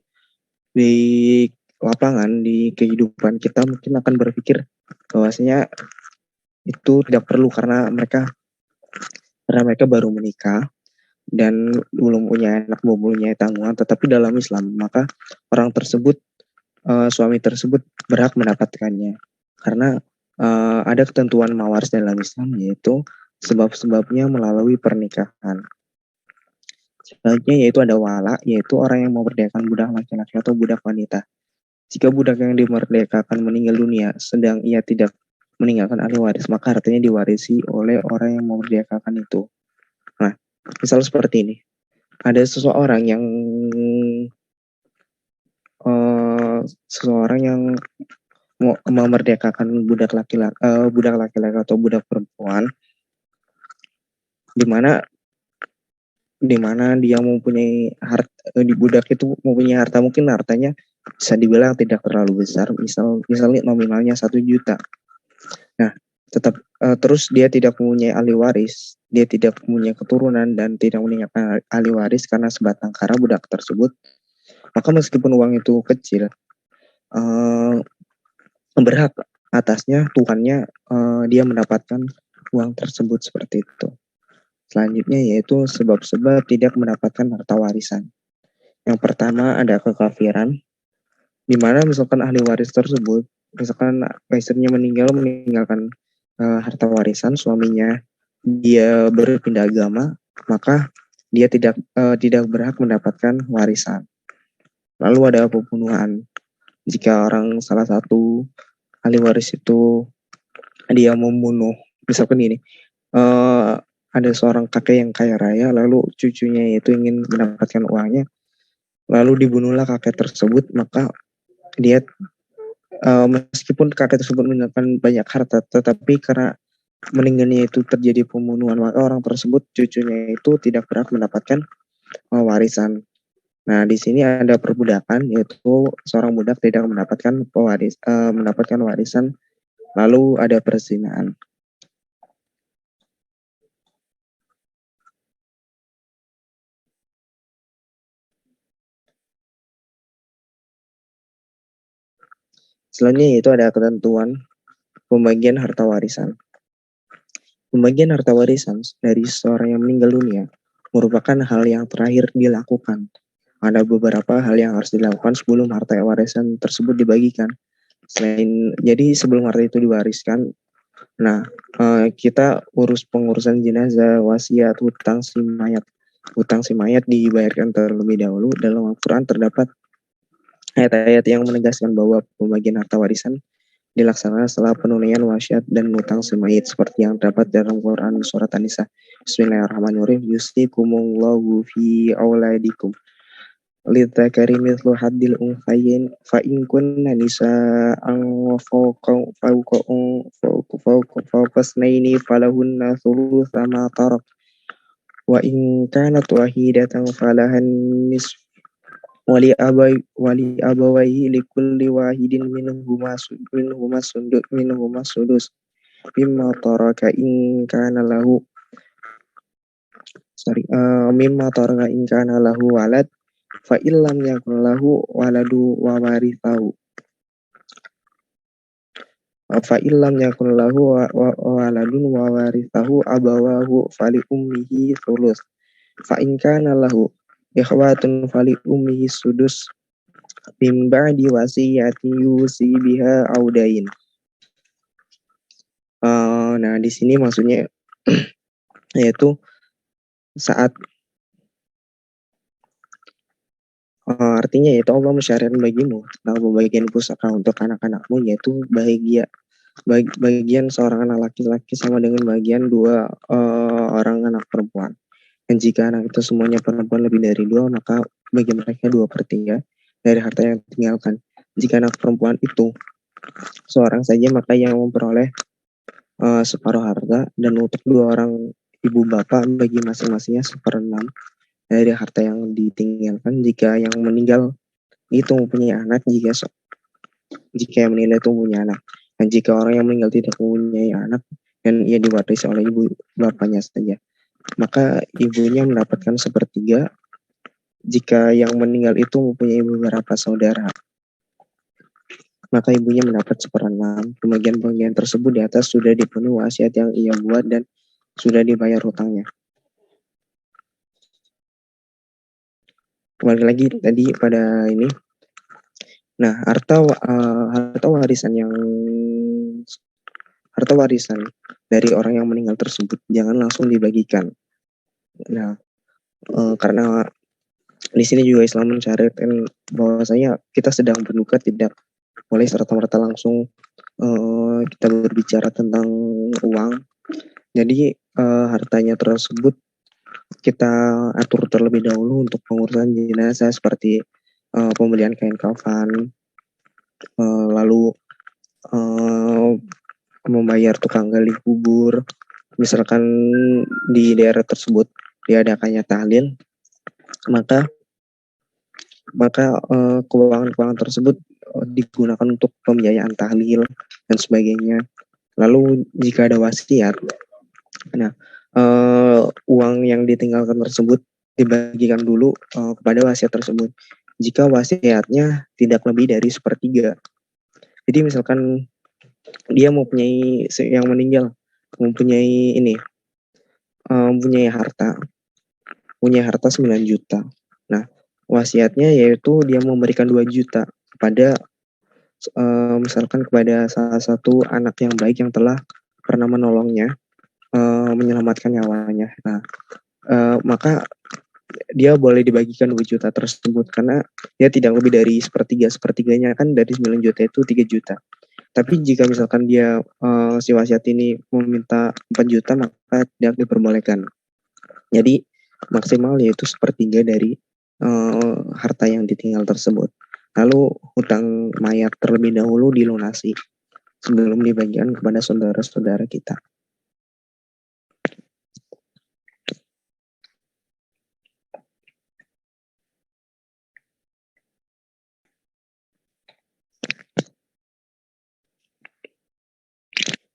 di lapangan, di kehidupan kita mungkin akan berpikir bahwasanya itu tidak perlu karena mereka baru menikah dan belum punya anak, belum punya tanggungan. Tetapi dalam Islam, maka orang tersebut, suami tersebut berhak mendapatkannya karena ada ketentuan mawaris dalam Islam, yaitu sebab-sebabnya melalui pernikahan. Selanjutnya yaitu ada wala, yaitu orang yang memerdekakan budak laki-laki atau budak wanita. Jika budak yang dimerdekakan meninggal dunia sedang ia tidak meninggalkan ahli waris, maka hartanya diwarisi oleh orang yang memerdekakan itu. Nah, misal seperti ini. ada seseorang yang memerdekakan budak laki-laki atau budak perempuan, di mana dia mempunyai di budak itu mempunyai harta, mungkin hartanya bisa dibilang tidak terlalu besar, misalnya nominalnya 1 juta. Nah, tetap terus dia tidak mempunyai ahli waris, dia tidak mempunyai keturunan dan tidak meninggalkan ahli waris karena sebatang kara budak tersebut, maka meskipun uang itu kecil, berhak atasnya tuannya, dia mendapatkan uang tersebut seperti itu. Selanjutnya yaitu sebab-sebab tidak mendapatkan harta warisan. Yang pertama ada kekafiran, di mana misalkan ahli waris tersebut, misalkan istrinya meninggalkan harta warisan suaminya, dia berpindah agama, maka dia tidak berhak mendapatkan warisan. Lalu ada pembunuhan. Jika salah satu ahli waris itu dia membunuh, misalkan ini, ada seorang kakek yang kaya raya, lalu cucunya itu ingin mendapatkan uangnya, lalu dibunuhlah kakek tersebut, maka dia meskipun kakek tersebut meninggalkan banyak harta, tetapi karena meninggalnya itu terjadi pembunuhan, maka orang tersebut, cucunya itu tidak berhak mendapatkan warisan. Nah, di sini ada perbudakan, yaitu seorang budak tidak mendapatkan warisan. Lalu ada perzinahan. Selanjutnya itu ada ketentuan pembagian harta warisan. Pembagian harta warisan dari seseorang yang meninggal dunia merupakan hal yang terakhir dilakukan. Ada beberapa hal yang harus dilakukan sebelum harta warisan tersebut dibagikan. Jadi sebelum harta itu diwariskan, nah kita urus pengurusan jenazah, wasiat, hutang si mayat. Hutang si mayat dibayarkan terlebih dahulu. Dalam Al-Quran terdapat ayat-ayat yang menegaskan bahwa pembagian harta warisan dilaksanakan setelah penunaian wasiat dan hutang si mayit, seperti yang terdapat dalam Quran surat An-Nisa. Bismillahirrahmanirrahim. Yusikumullahu fi auladikum lidzakari mithlu haddil unthayain fa in kunna nisa'an fawqasnaini falahunna thulutha ma tarak wa in kanat wahidatan falahan nisf wali abawaihi likulli wahidin minhuma sudus mimma taraka in kana lahu walad fa illam yakun lahu waladu wa warithahu waladun wa warithahu abawahu fali ummihi thuluth fa in kana lahu ikhwatun fali ummihi sudus min ba'di wasiyatin yusi biha audain. Nah, di sini maksudnya yaitu saat artinya yaitu Allah mensyariatkan bagimu tentang pembagian pusaka untuk anak-anakmu, yaitu bagian seorang anak laki-laki sama dengan bagian 2 orang anak perempuan. Dan jika anak itu semuanya perempuan lebih dari 2, maka bagi mereka 2/3 dari harta yang ditinggalkan. Jika anak perempuan itu seorang saja, maka yang memperoleh separuh harta, dan untuk 2 orang ibu bapak bagi masing-masingnya 1/6 dari harta yang ditinggalkan. Jika yang meninggal itu mempunyai anak, jika yang meninggal itu mempunyai anak, dan jika orang yang meninggal tidak mempunyai anak dan ia diwarisi oleh ibu bapaknya saja, maka ibunya mendapatkan 1/3. Jika yang meninggal itu mempunyai beberapa saudara, maka ibunya mendapat 1/6. Pembagian tersebut di atas sudah dipenuhi wasiat yang ia buat dan sudah dibayar hutangnya. Kembali lagi tadi pada ini. Nah, harta warisan dari orang yang meninggal tersebut jangan langsung dibagikan. Nah, karena di sini juga Islam mensyariatkan bahwasanya kita sedang berduka tidak boleh serta-merta langsung kita berbicara tentang uang. Jadi hartanya tersebut kita atur terlebih dahulu untuk pengurusan jenazah seperti pembelian kain kafan, lalu membayar tukang gali kubur. Misalkan di daerah tersebut diadakannya tahlil, maka keuangan tersebut digunakan untuk pembiayaan tahlil dan sebagainya. Lalu jika ada wasiat, nah uang yang ditinggalkan tersebut dibagikan dulu kepada wasiat tersebut. Jika wasiatnya tidak lebih dari sepertiga. Jadi misalkan dia mempunyai yang meninggal mempunyai mempunyai harta 9 juta. Nah, wasiatnya yaitu dia memberikan 2 juta kepada misalkan kepada salah satu anak yang baik yang telah pernah menolongnya, menyelamatkan nyawanya. Nah, maka dia boleh dibagikan 2 juta tersebut karena dia tidak lebih dari sepertiganya kan dari 9 juta itu 3 juta. Tapi jika misalkan dia si wasiat ini meminta 4 juta maka tidak diperbolehkan. Jadi maksimal yaitu sepertiga dari harta yang ditinggal tersebut. Lalu hutang mayat terlebih dahulu dilunasi sebelum dibagikan kepada saudara-saudara kita.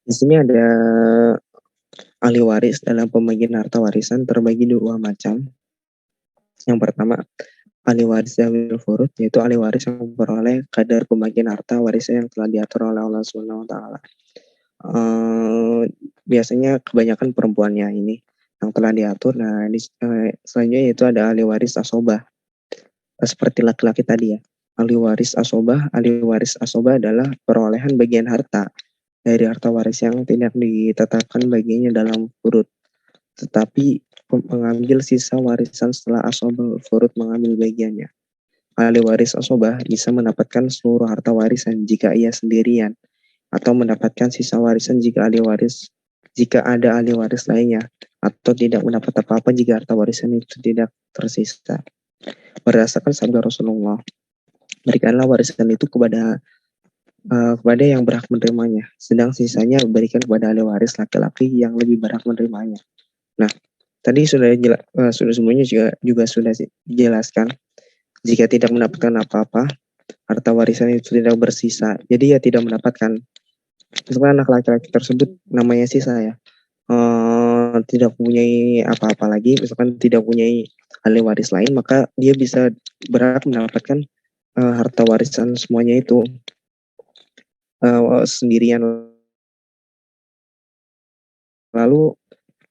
Di sini ada ahli waris dalam pembagian harta warisan terbagi 2 macam. Yang pertama, ahli waris zawil furud, yaitu ahli waris yang memperoleh kadar pembagian harta warisan yang telah diatur oleh Allah Subhanahu wa taala. Biasanya kebanyakan perempuannya ini yang telah diatur. Nah, selanjutnya yaitu ada ahli waris asobah. Seperti laki-laki tadi ya. Ahli waris asobah adalah perolehan bagian harta dari harta waris yang tidak ditetapkan bagiannya dalam furud, tetapi mengambil sisa warisan setelah asobah furud mengambil bagiannya. Ahli waris asobah bisa mendapatkan seluruh harta warisan jika ia sendirian, atau mendapatkan sisa warisan jika ada ahli waris lainnya, atau tidak mendapat apa-apa jika harta warisan itu tidak tersisa. Berdasarkan sabda Rasulullah, berikanlah warisan itu kepada yang berhak menerimanya, sedang sisanya berikan kepada ahli waris laki-laki yang lebih berhak menerimanya. Nah, tadi sudah semuanya juga sudah dijelaskan. Jika tidak mendapatkan apa-apa, harta warisan itu tidak bersisa, jadi ya tidak mendapatkan. Misalkan anak laki-laki tersebut namanya sisa ya, tidak mempunyai apa-apa lagi, misalkan tidak mempunyai ahli waris lain, maka dia bisa berhak mendapatkan harta warisan semuanya itu sendirian. Lalu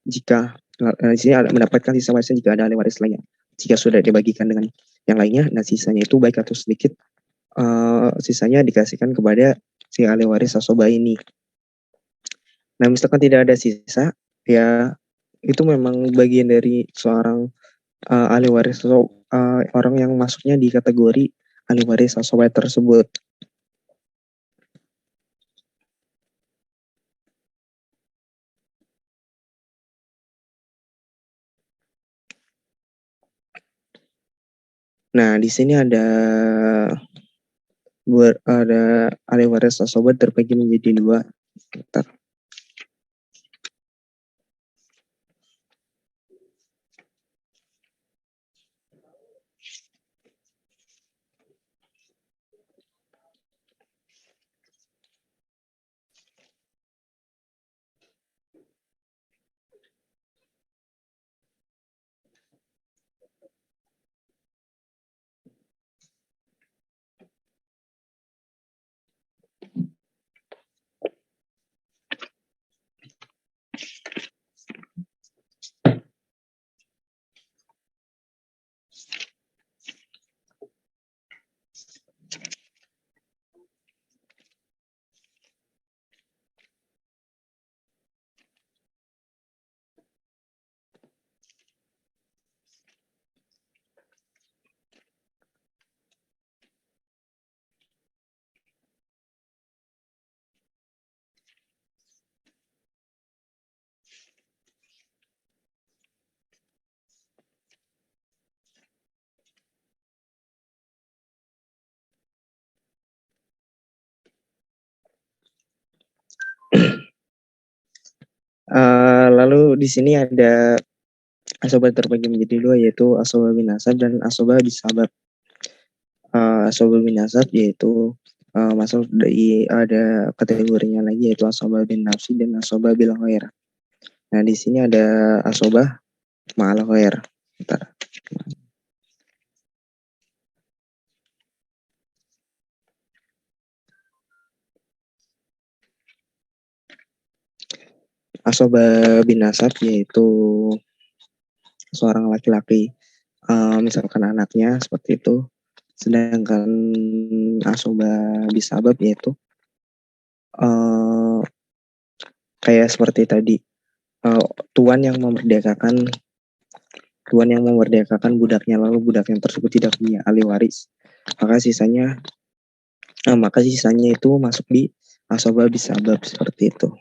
jika di sini mendapatkan sisa warisan jika ada ahli waris lainnya. Jika sudah dibagikan dengan yang lainnya, nah sisanya itu baik atau sedikit, sisanya dikasihkan kepada si ahli waris asobah ini. Nah, misalkan tidak ada sisa, ya itu memang bagian dari seorang ahli waris atau orang yang masuknya di kategori ahli waris asobah tersebut. Nah, di sini ada ahli waris asobah terbagi menjadi 2. Bentar. di sini ada asobah terbagi menjadi dua, yaitu asobah bin nasab dan asobah bisabab. Asobah bin nasab yaitu masuk dari ada kategorinya lagi, yaitu asobah bin nafsi dan asobah bil ghair. Nah, di sini ada asobah ma'al ghair. Bentar. Asobah bin nasab yaitu seorang laki-laki, misalkan anaknya seperti itu. Sedangkan asobah bisabab yaitu kayak seperti tadi, tuan yang memerdekakan budaknya, lalu budaknya tersebut tidak punya ahli waris, maka sisanya itu masuk di asobah bisabab seperti itu.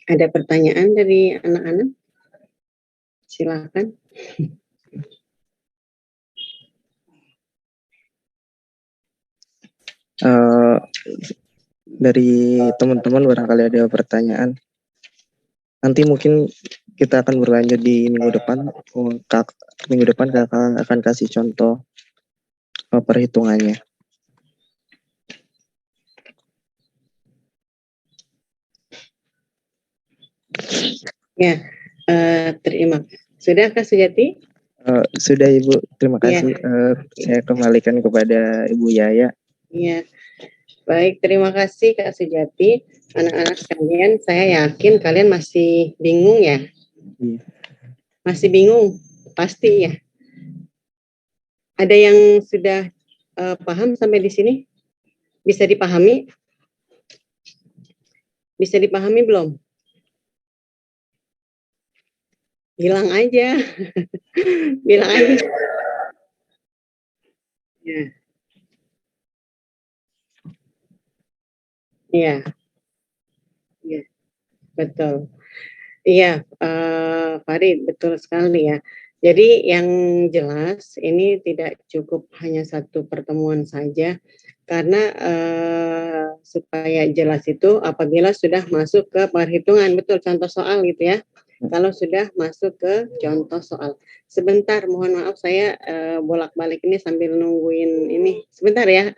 Ada pertanyaan dari anak-anak? Silakan. Dari teman-teman barangkali ada pertanyaan. Nanti mungkin kita akan berlanjut di minggu depan. Minggu depan kakak akan kasih contoh perhitungannya. Ya, terima. Sudah Kak Sujati? Sudah Ibu, terima kasih. Saya kembalikan kepada Ibu Yaya. Iya, baik, terima kasih Kak Sujati. Anak-anak sekalian, saya yakin kalian masih bingung ya? Iya. Masih bingung, pasti ya. Ada yang sudah paham sampai di sini? Bisa dipahami? Bisa dipahami belum? Bilang aja. Bilang aja. Ya. Iya. Iya. Betul. Iya, Farid, betul sekali ya. Jadi yang jelas ini tidak cukup hanya satu pertemuan saja, karena supaya jelas itu apabila sudah masuk ke perhitungan, betul contoh soal gitu ya. Kalau sudah masuk ke contoh soal. Sebentar, mohon maaf saya bolak-balik ini sambil nungguin ini. Sebentar ya.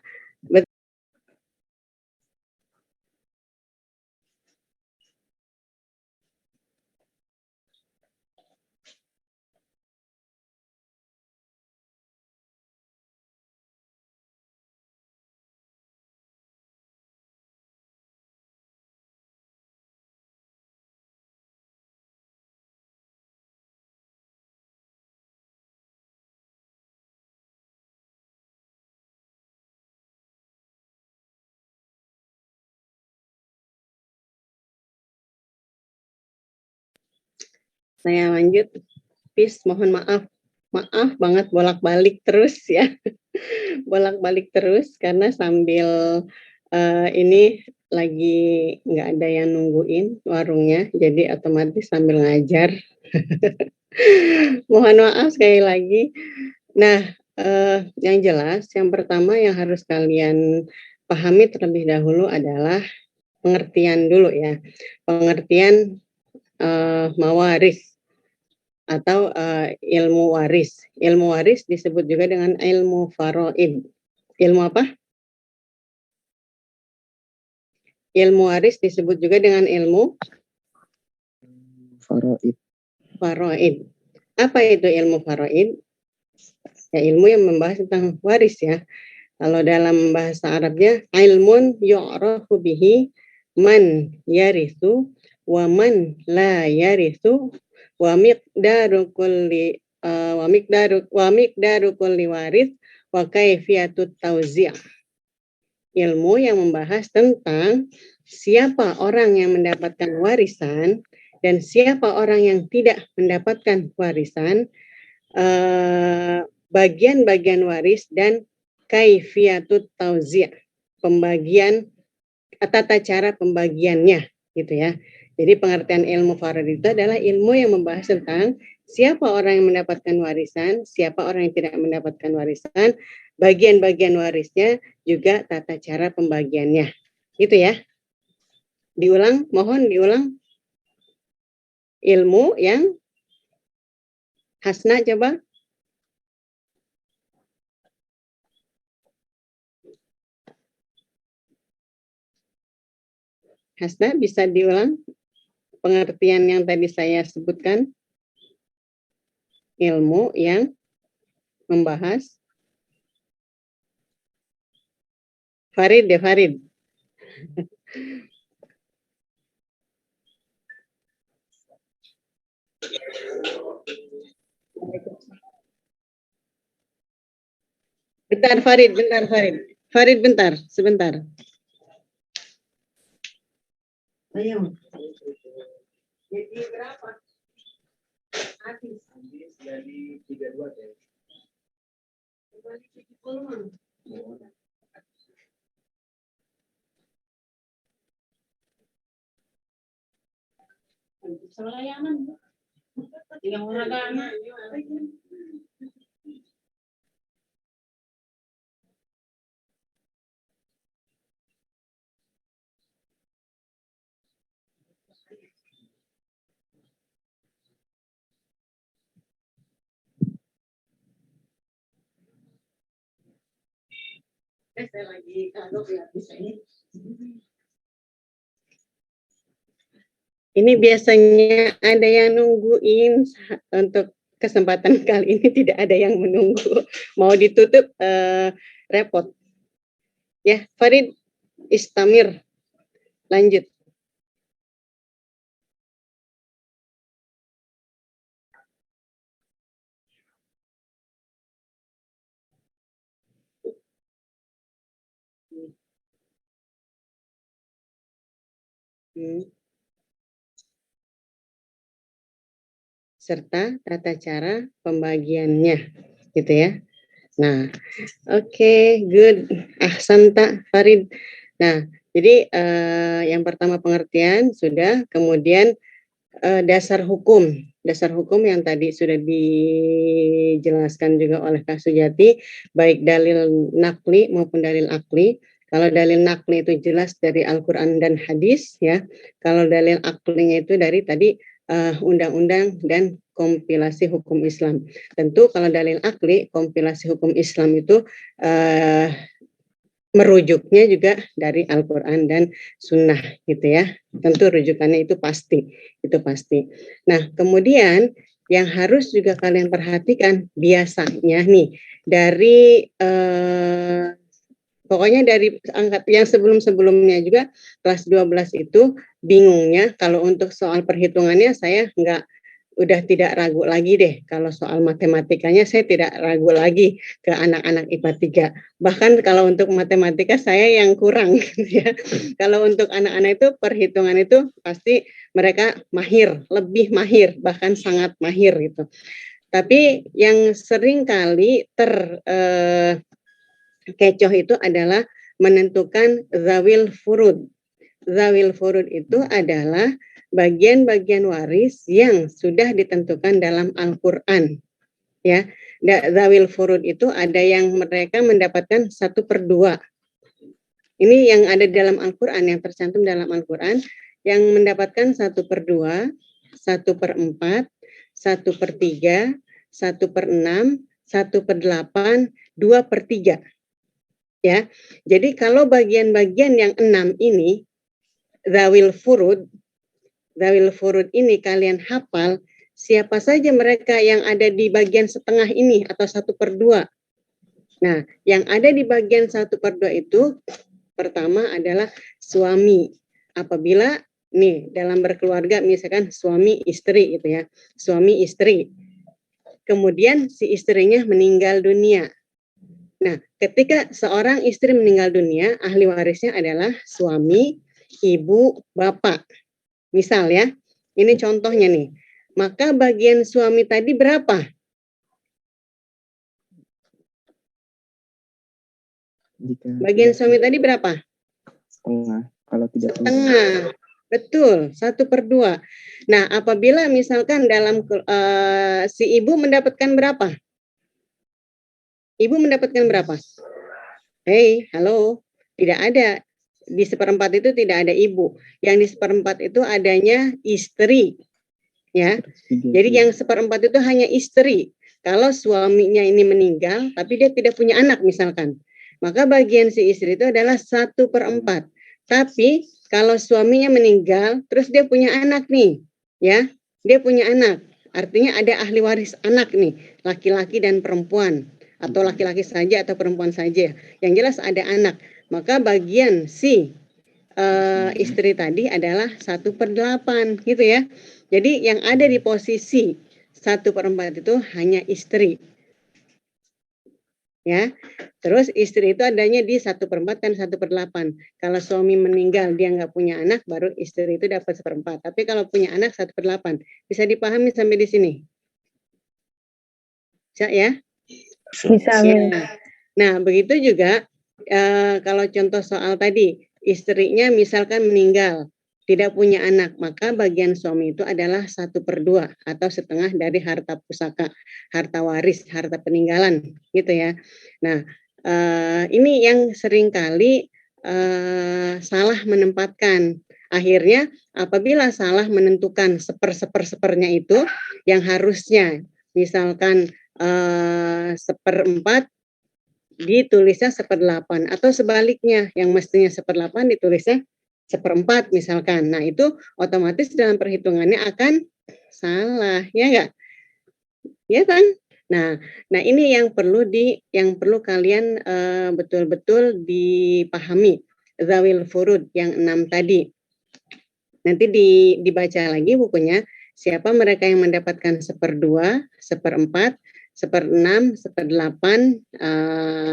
Saya lanjut. Peace, mohon maaf. Maaf banget bolak-balik terus ya. Bolak-balik terus karena sambil ini lagi nggak ada yang nungguin warungnya, jadi otomatis sambil ngajar. Mohon maaf sekali lagi. Nah, yang jelas yang pertama yang harus kalian pahami terlebih dahulu adalah pengertian dulu ya. Pengertian mawaris atau ilmu waris. Ilmu waris disebut juga dengan ilmu faraid. Ilmu apa? Ilmu waris disebut juga dengan ilmu faraid. Apa itu ilmu faraid? Ya, ilmu yang membahas tentang waris ya. Kalau dalam bahasa Arabnya, ilmun yu'rafu bihi man yarithu wa man la yarithu wa miqdaru kulli wa miqdaru kulli waris wa kaifiyatut tauzi'. Ilmu yang membahas tentang siapa orang yang mendapatkan warisan dan siapa orang yang tidak mendapatkan warisan, bagian-bagian waris dan kaifiyatut tauzi', pembagian, tata cara pembagiannya, gitu ya. Jadi pengertian ilmu farad itu adalah ilmu yang membahas tentang siapa orang yang mendapatkan warisan, siapa orang yang tidak mendapatkan warisan, bagian-bagian warisnya, juga tata cara pembagiannya. Gitu ya. Diulang, mohon diulang. Ilmu yang Hasna coba. Hasna bisa diulang pengertian yang tadi saya sebutkan. Ilmu yang membahas. Farid ya, Farid. Bentar Farid, bentar Farid. Farid bentar, sebentar. Ayo. Jadi berapa? Habis dari 32 ya. Kembali 70. Selayanan. Yang agama. Saya lagi kagok ya bisa ini. Ini biasanya ada yang nungguin untuk kesempatan kali ini, tidak ada yang menunggu. Mau ditutup repot. Ya, Farid istamir. Lanjut. Serta tata cara pembagiannya, gitu ya. Nah, oke, good. Ahsanta, Farid. Nah, jadi yang pertama pengertian sudah, kemudian dasar hukum yang tadi sudah dijelaskan juga oleh Kak Sujati, baik dalil nakli maupun dalil akli. Kalau dalil nakli itu jelas dari Al-Quran dan hadis, ya. Kalau dalil aklinya itu dari tadi undang-undang dan kompilasi hukum Islam. Tentu kalau dalil akli, kompilasi hukum Islam itu merujuknya juga dari Al-Quran dan Sunnah, gitu ya. Tentu rujukannya itu pasti. Nah, kemudian yang harus juga kalian perhatikan biasanya nih dari pokoknya dari angkat yang sebelum-sebelumnya juga kelas 12 itu bingungnya kalau untuk soal perhitungannya saya udah tidak ragu lagi deh. Kalau soal matematikanya saya tidak ragu lagi ke anak-anak IPA 3. Bahkan kalau untuk matematika saya yang kurang gitu ya. Kalau untuk anak-anak itu perhitungan itu pasti mereka mahir, lebih mahir, bahkan sangat mahir gitu. Tapi yang sering kali kecoh itu adalah menentukan zawil furud. Zawil furud itu adalah bagian-bagian waris yang sudah ditentukan dalam Al-Quran. Ya, zawil furud itu ada yang mereka mendapatkan 1/2. Ini yang ada dalam Al-Quran, yang tercantum dalam Al-Quran, yang mendapatkan 1/2, 1/4, 1/3, 1/6, 1/8, 2/3. Ya, jadi kalau bagian-bagian yang 6 ini zawil furud ini kalian hafal, siapa saja mereka yang ada di bagian setengah ini atau 1/2. Nah, yang ada di bagian 1/2 itu pertama adalah suami. Apabila nih dalam berkeluarga misalkan suami istri gitu ya, suami istri. kemudian si istrinya meninggal dunia. Nah, ketika seorang istri meninggal dunia, ahli warisnya adalah suami, ibu, bapak. Misal ya, ini contohnya nih. Maka bagian suami tadi berapa? Bagian suami tadi berapa? Setengah. Kalau tidak setengah. Betul, 1/2. Nah, apabila misalkan dalam si ibu mendapatkan berapa? Ibu mendapatkan berapa? Hei, halo. Tidak ada. Di 1/4 itu tidak ada ibu. Yang di 1/4 itu adanya istri. Ya. Jadi yang 1/4 itu hanya istri. Kalau suaminya ini meninggal, tapi dia tidak punya anak misalkan. Maka bagian si istri itu adalah 1/4. Tapi kalau suaminya meninggal, terus dia punya anak nih. Ya, dia punya anak. Artinya ada ahli waris anak nih. Laki-laki dan perempuan. Atau laki-laki saja atau perempuan saja. Yang jelas ada anak. Maka bagian si istri tadi adalah 1/8 gitu ya. Jadi yang ada di posisi 1/4 itu hanya istri. Ya, terus istri itu adanya di 1/4 dan 1/8. Kalau suami meninggal dia nggak punya anak, baru istri itu dapat 1/4. Tapi kalau punya anak 1/8. Bisa dipahami sampai di sini? Bisa ya? Bisa, Min. Nah, begitu juga kalau contoh soal tadi, istrinya misalkan meninggal, tidak punya anak, maka bagian suami itu adalah 1/2 atau setengah dari harta pusaka, harta waris, harta peninggalan, gitu ya. Nah, ini yang seringkali salah menempatkan. Akhirnya apabila salah menentukan sepernya itu, yang harusnya misalkan 1/4 ditulisnya 1/8 atau sebaliknya yang mestinya 1/8 ditulisnya 1/4 misalkan. Nah, itu otomatis dalam perhitungannya akan salah, ya enggak? Ya kan? Nah ini yang perlu kalian betul-betul dipahami. Zawil furud yang 6 tadi. Nanti dibaca lagi bukunya. Siapa mereka yang mendapatkan 1/2, 1/4, 1/6, 1/8,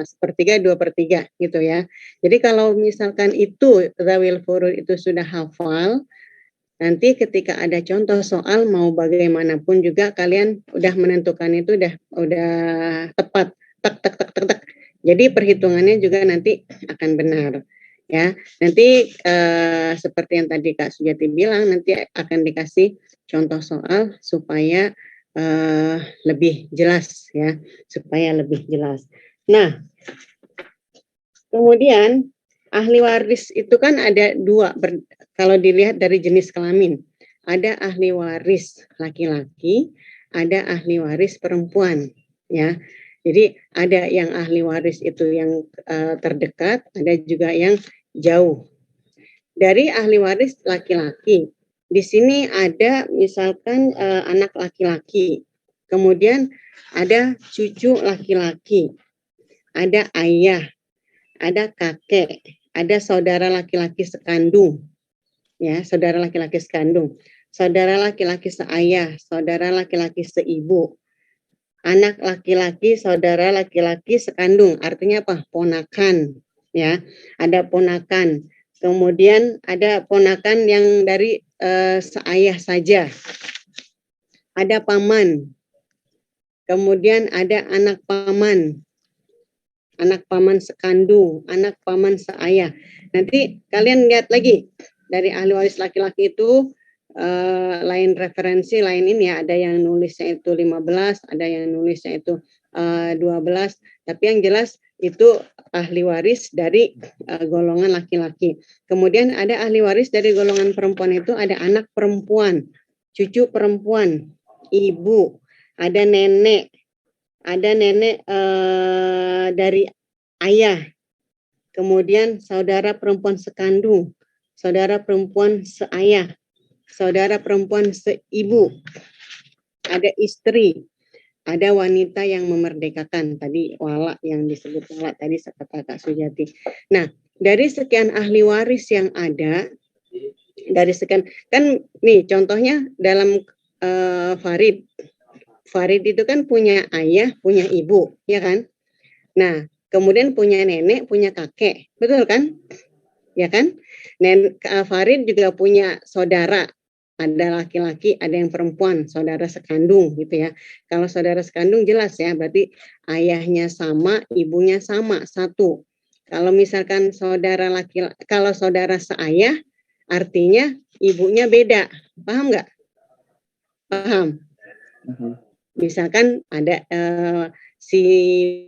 1/3, 2/3 gitu ya. Jadi kalau misalkan itu zawil furud itu sudah hafal, nanti ketika ada contoh soal mau bagaimanapun juga kalian udah menentukan itu udah tepat, tak. Jadi perhitungannya juga nanti akan benar. Ya, nanti seperti yang tadi Kak Sujati bilang, nanti akan dikasih contoh soal supaya lebih jelas ya, supaya lebih jelas. Nah, kemudian ahli waris itu kan ada 2 kalau dilihat dari jenis kelamin. Ada ahli waris laki-laki, ada ahli waris perempuan ya. Jadi ada yang ahli waris itu yang terdekat, ada juga yang jauh. Dari ahli waris laki-laki, di sini ada misalkan anak laki-laki, kemudian ada cucu laki-laki, ada ayah, ada kakek, ada saudara laki-laki sekandung, ya saudara laki-laki sekandung, saudara laki-laki seayah, saudara laki-laki seibu, anak laki-laki, saudara laki-laki sekandung, artinya apa? Ponakan, ya. Ada ponakan. Kemudian ada ponakan yang dari seayah saja. Ada paman. Kemudian ada anak paman sekandung, anak paman seayah. Nanti kalian lihat lagi dari ahli waris laki-laki itu lain referensi, lain ini ya, ada yang nulisnya itu 15, ada yang nulisnya itu 12, tapi yang jelas itu ahli waris dari golongan laki-laki. Kemudian ada ahli waris dari golongan perempuan, itu ada anak perempuan, cucu perempuan, ibu, ada nenek dari ayah, kemudian saudara perempuan sekandung, saudara perempuan seayah, saudara perempuan seibu, ada istri, ada wanita yang memerdekakan, tadi wala yang disebut wala tadi kata Kak Sujati. Nah, dari sekian ahli waris yang ada, dari sekian, kan nih contohnya dalam Farid Farid itu kan punya ayah, punya ibu, ya kan? Nah, kemudian punya nenek, punya kakek, betul kan? Ya kan? Farid juga punya saudara, ada laki-laki, ada yang perempuan, saudara sekandung gitu ya. Kalau saudara sekandung jelas ya, berarti ayahnya sama, ibunya sama, satu. Kalau misalkan kalau saudara seayah, artinya ibunya beda. Paham nggak? Paham. Misalkan ada si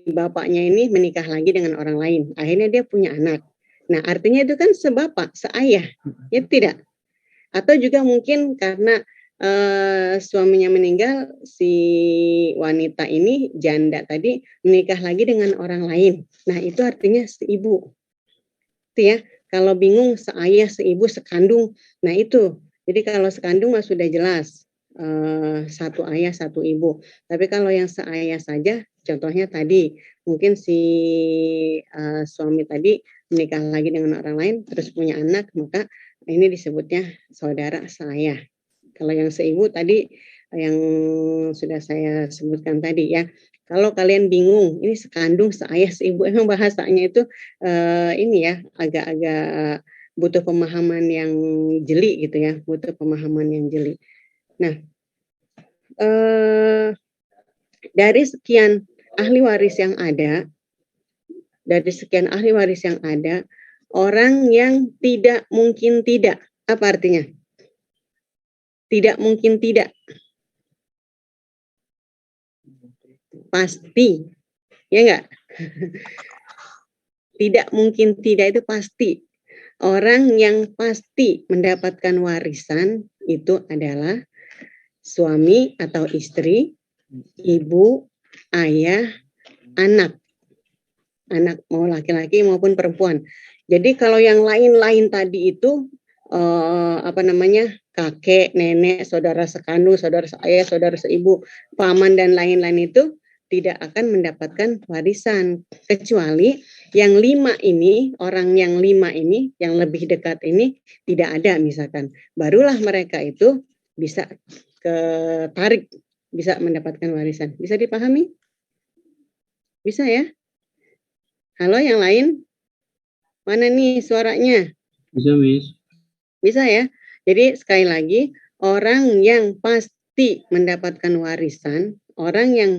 bapaknya ini menikah lagi dengan orang lain, akhirnya dia punya anak. Nah, artinya itu kan sebapak, seayah, ya tidak? Atau juga mungkin karena suaminya meninggal, si wanita ini janda tadi menikah lagi dengan orang lain. Nah, itu artinya seibu. Itu ya. Kalau bingung seayah, seibu, sekandung. Nah, itu. Jadi kalau sekandung mah sudah jelas. Satu ayah, satu ibu. Tapi kalau yang seayah saja, contohnya tadi, mungkin si suami tadi menikah lagi dengan orang lain, terus punya anak, maka ini disebutnya saudara seayah. Kalau yang seibu tadi yang sudah saya sebutkan tadi ya. Kalau kalian bingung, ini sekandung, seayah, seibu, emang bahasanya itu ini ya agak-agak butuh pemahaman yang jeli gitu ya, butuh pemahaman yang jeli. Nah, dari sekian ahli waris yang ada, orang yang tidak mungkin tidak, apa artinya? Tidak mungkin tidak. Pasti. Ya enggak? Tidak mungkin tidak itu pasti. Orang yang pasti mendapatkan warisan itu adalah suami atau istri, ibu, ayah, anak. Anak mau laki-laki maupun perempuan. Jadi kalau yang lain-lain tadi itu kakek, nenek, saudara sekandung, saudara seayah, saudara seibu, paman dan lain-lain itu tidak akan mendapatkan warisan kecuali yang 5 ini, orang yang 5 ini, yang lebih dekat ini tidak ada misalkan. Barulah mereka itu bisa ketarik, bisa mendapatkan warisan. Bisa dipahami? Bisa ya? Halo yang lain? Mana nih suaranya? Bisa, Miss. Bisa ya? Jadi sekali lagi, orang yang pasti mendapatkan warisan, orang yang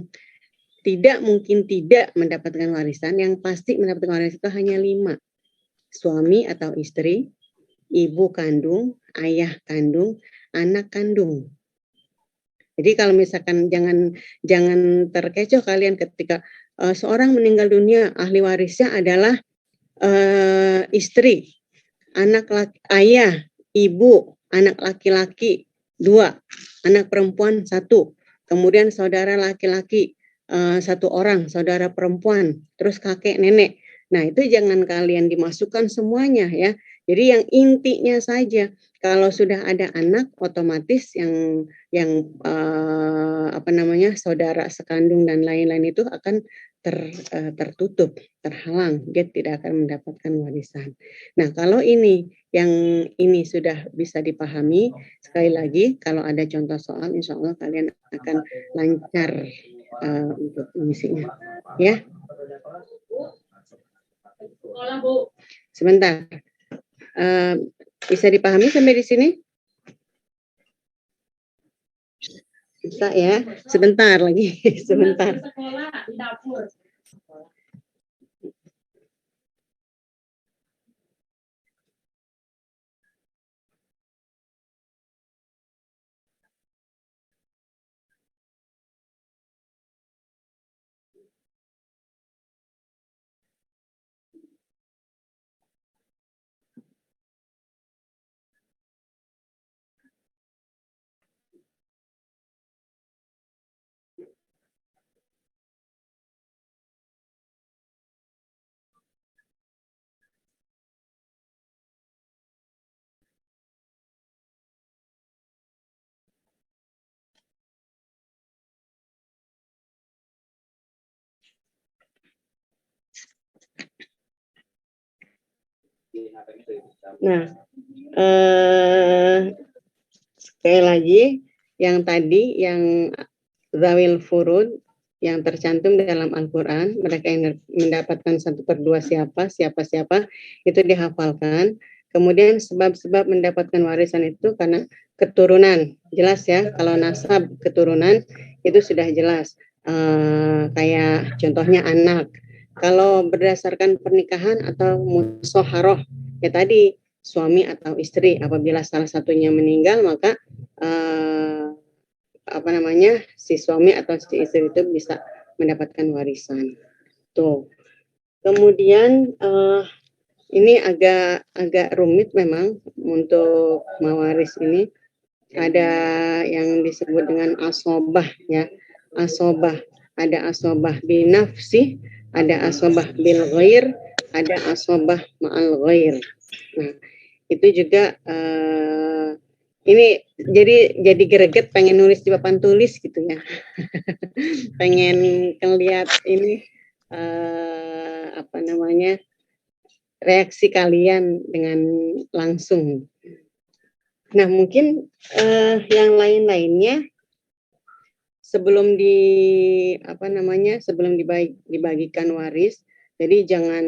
tidak mungkin tidak mendapatkan warisan, yang pasti mendapatkan warisan itu hanya 5. Suami atau istri, ibu kandung, ayah kandung, anak kandung. Jadi kalau misalkan jangan terkecoh kalian ketika seorang meninggal dunia, ahli warisnya adalah istri, ayah, ibu, anak laki-laki 2, anak perempuan 1, kemudian saudara laki-laki 1 orang, saudara perempuan, terus kakek nenek. Nah, itu jangan kalian dimasukkan semuanya ya. Jadi yang intinya saja, kalau sudah ada anak otomatis yang saudara sekandung dan lain-lain itu akan tertutup, terhalang, dia tidak akan mendapatkan warisan. Nah, kalau ini sudah bisa dipahami, sekali lagi kalau ada contoh soal, insya Allah kalian akan lancar untuk mengisinya, ya. Sebentar, bisa dipahami sampai di sini? Bisa ya, sebentar lagi, sebentar. Nah, sekali lagi yang tadi yang zawil furud yang tercantum dalam Al-Quran, mereka yang mendapatkan 1/2 siapa, itu dihafalkan. Kemudian sebab-sebab mendapatkan warisan itu karena keturunan, jelas ya, kalau nasab keturunan itu sudah jelas. Kayak contohnya anak. Kalau berdasarkan pernikahan atau musoharoh, ya tadi suami atau istri, apabila salah satunya meninggal maka si suami atau si istri itu bisa mendapatkan warisan. Tuh. Kemudian ini agak rumit memang untuk mawaris ini. Ada yang disebut dengan asobah ya. Asobah. Ada asobah binafsi, ada asobah bil ghair, ada asobah ma'al ghair. Nah, itu juga ini jadi greget pengen nulis di papan tulis gitu ya. Pengen ngeliat ini reaksi kalian dengan langsung. Nah, mungkin yang lain-lainnya sebelum dibagikan waris, jadi jangan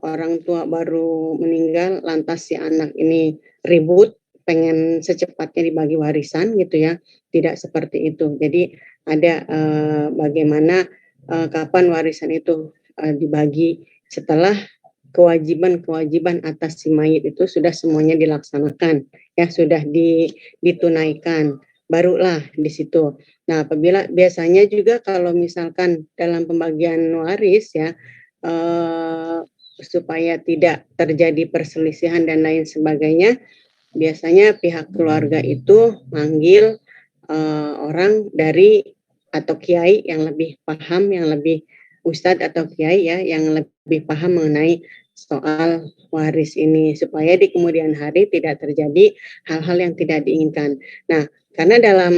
orang tua baru meninggal lantas si anak ini ribut pengen secepatnya dibagi warisan gitu ya. Tidak seperti itu. Jadi ada bagaimana kapan warisan itu dibagi setelah kewajiban atas si mayit itu sudah semuanya dilaksanakan, ya sudah ditunaikan, barulah di situ. Nah, apabila biasanya juga kalau misalkan dalam pembagian waris ya supaya tidak terjadi perselisihan dan lain sebagainya, biasanya pihak keluarga itu manggil orang dari atau kiai yang lebih paham, yang lebih ustadz atau kiai ya, yang lebih paham mengenai soal waris ini supaya di kemudian hari tidak terjadi hal-hal yang tidak diinginkan. Nah, karena dalam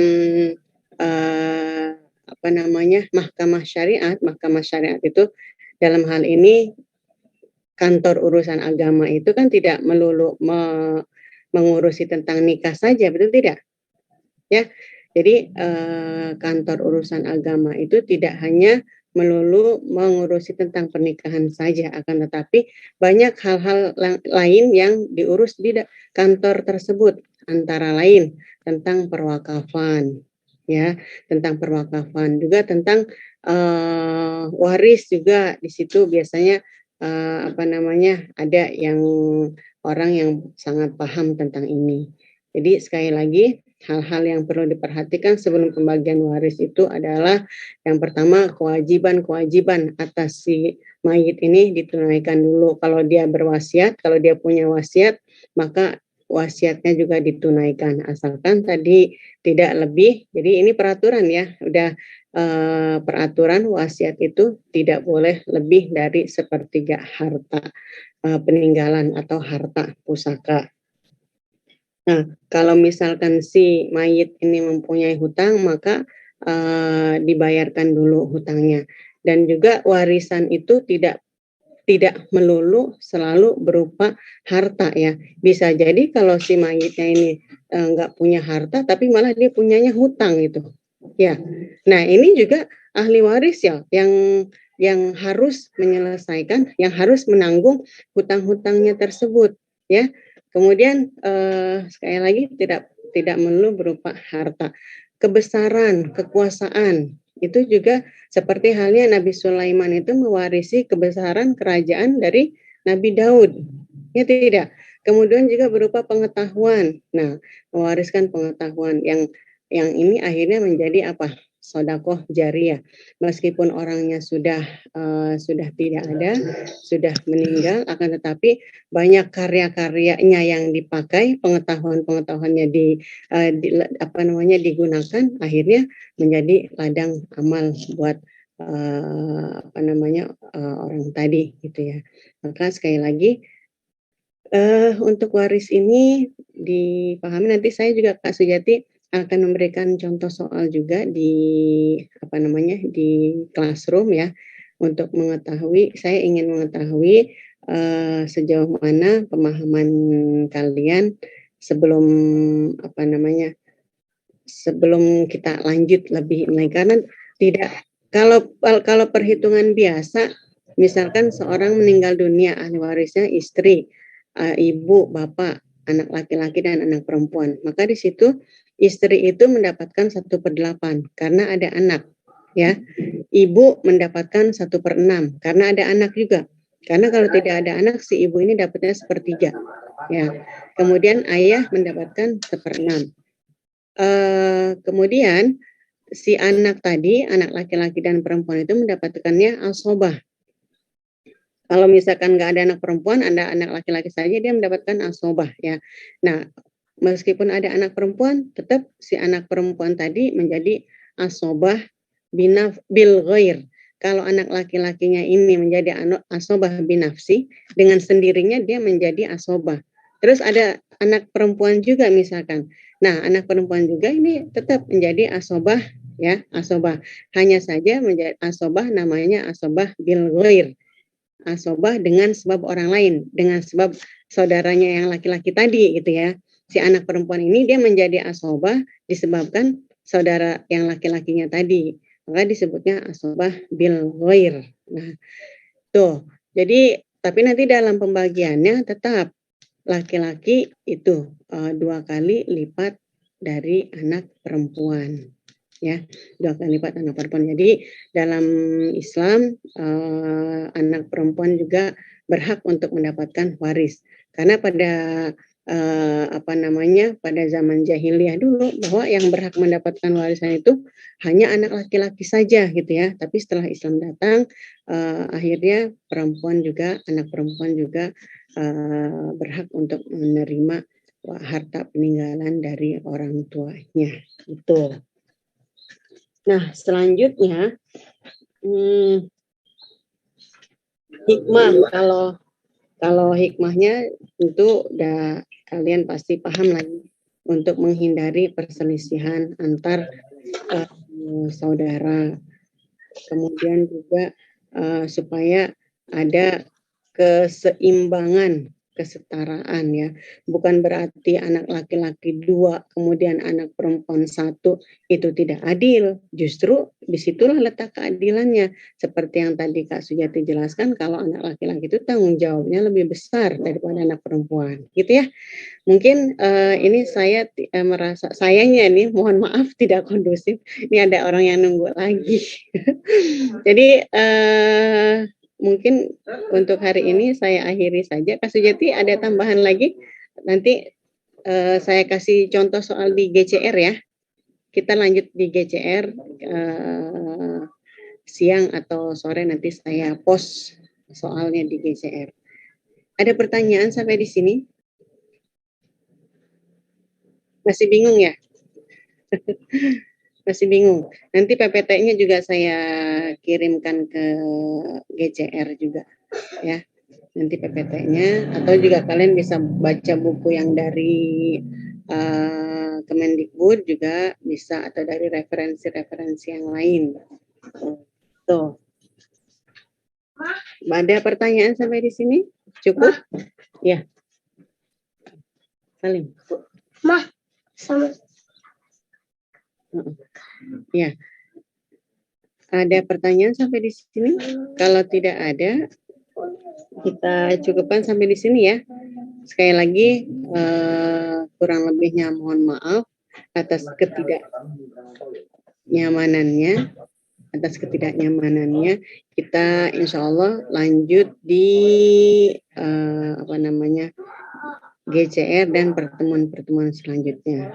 mahkamah syariat itu dalam hal ini kantor urusan agama itu kan tidak melulu mengurusi tentang nikah saja, betul tidak? Ya, jadi kantor urusan agama itu tidak hanya melulu mengurusi tentang pernikahan saja, akan tetapi banyak hal-hal lain yang diurus di kantor tersebut, antara lain tentang perwakafan, ya, tentang perwakafan juga tentang waris juga di situ biasanya ada yang orang yang sangat paham tentang ini. Jadi sekali lagi hal-hal yang perlu diperhatikan sebelum pembagian waris itu adalah yang pertama kewajiban atas si mayit ini ditunaikan dulu. Kalau dia berwasiat, kalau dia punya wasiat, maka wasiatnya juga ditunaikan asalkan tadi tidak lebih. Jadi ini peraturan ya, udah peraturan wasiat itu tidak boleh lebih dari 1/3 harta peninggalan atau harta pusaka. Nah, kalau misalkan si mayit ini mempunyai hutang, maka dibayarkan dulu hutangnya. Dan juga warisan itu tidak melulu selalu berupa harta ya. Bisa jadi kalau si mayitnya ini nggak punya harta, tapi malah dia punyanya hutang gitu. Ya, nah ini juga ahli waris ya yang harus menyelesaikan, yang harus menanggung hutang-hutangnya tersebut ya. Kemudian sekali lagi tidak melulu berupa harta. Kebesaran, kekuasaan itu juga seperti halnya Nabi Sulaiman itu mewarisi kebesaran kerajaan dari Nabi Daud. Ya tidak. Kemudian juga berupa pengetahuan. Nah, mewariskan pengetahuan yang ini akhirnya menjadi apa? Sodakoh jariyah. Meskipun orangnya sudah tidak ada, sudah meninggal, akan tetapi banyak karya-karyanya yang dipakai, pengetahuannya digunakan, akhirnya menjadi ladang amal buat orang tadi gitu ya. Maka sekali lagi untuk waris ini dipahami, nanti saya juga Kak Sujati akan memberikan contoh soal juga di classroom ya, untuk mengetahui, saya ingin mengetahui sejauh mana pemahaman kalian sebelum sebelum kita lanjut lebih ini, karena tidak, kalau perhitungan biasa, misalkan seorang meninggal dunia, ahli warisnya istri, ibu, bapak, anak laki-laki dan anak perempuan, maka di situ istri itu mendapatkan 1/8 karena ada anak, ya. Ibu mendapatkan 1/6 karena ada anak juga. Karena kalau tidak ada anak, si ibu ini dapatnya 1/3, ya. Kemudian ayah mendapatkan 1/6. Kemudian si anak tadi, anak laki-laki dan perempuan itu mendapatkannya asobah. Kalau misalkan nggak ada anak perempuan, ada anak laki-laki saja, dia mendapatkan asobah, ya. Nah, meskipun ada anak perempuan, tetap si anak perempuan tadi menjadi asobah bil ghair. Kalau anak laki-lakinya ini menjadi asobah binafsi, dengan sendirinya dia menjadi asobah. Terus ada anak perempuan juga misalkan. Nah, anak perempuan juga ini tetap menjadi asobah, ya, asobah. Hanya saja menjadi asobah, namanya asobah bil ghair. Asobah dengan sebab orang lain, dengan sebab saudaranya yang laki-laki tadi, gitu ya. Si anak perempuan ini dia menjadi asobah disebabkan saudara yang laki-lakinya tadi, maka disebutnya asobah bil ghair. Nah, tuh. Jadi tapi nanti dalam pembagiannya tetap laki-laki itu 2 kali lipat dari anak perempuan, ya, 2 kali lipat anak perempuan. Jadi dalam Islam anak perempuan juga berhak untuk mendapatkan waris, karena pada pada zaman jahiliyah dulu, bahwa yang berhak mendapatkan warisan itu hanya anak laki-laki saja, gitu ya. Tapi setelah Islam datang, akhirnya anak perempuan juga berhak untuk menerima harta peninggalan dari orang tuanya, gitu. Nah, selanjutnya hikmah. Kalau hikmahnya itu udah kalian pasti paham lagi, untuk menghindari perselisihan antar saudara. Kemudian juga supaya ada keseimbangan, kesetaraan, ya. Bukan berarti anak laki-laki 2 kemudian anak perempuan 1 itu tidak adil. Justru disitulah letak keadilannya. Seperti yang tadi Kak Sujati jelaskan, kalau anak laki-laki itu tanggung jawabnya lebih besar daripada anak perempuan, gitu ya. Mungkin ini saya merasa sayangnya nih, mohon maaf tidak kondusif. Ini ada orang yang nunggu lagi. Jadi mungkin untuk hari ini saya akhiri saja. Kak Sujati ada tambahan lagi? Nanti saya kasih contoh soal di GCR, ya. Kita lanjut di GCR siang atau sore, nanti saya post soalnya di GCR. Ada pertanyaan sampai di sini? Masih bingung, ya? Masih bingung. Nanti PPT-nya juga saya kirimkan ke GCR juga, ya. Nanti PPT-nya, atau juga kalian bisa baca buku yang dari Kemendikbud juga bisa, atau dari referensi-referensi yang lain. Tuh. Ada pertanyaan sampai di sini? Cukup? Ya. Salim. Mah, sama. Ya. Ada pertanyaan sampai di sini? Kalau tidak ada, kita cukupkan sampai di sini, ya. Sekali lagi kurang lebihnya mohon maaf atas ketidaknyamanannya. Kita insya Allah lanjut di GCR dan pertemuan-pertemuan selanjutnya.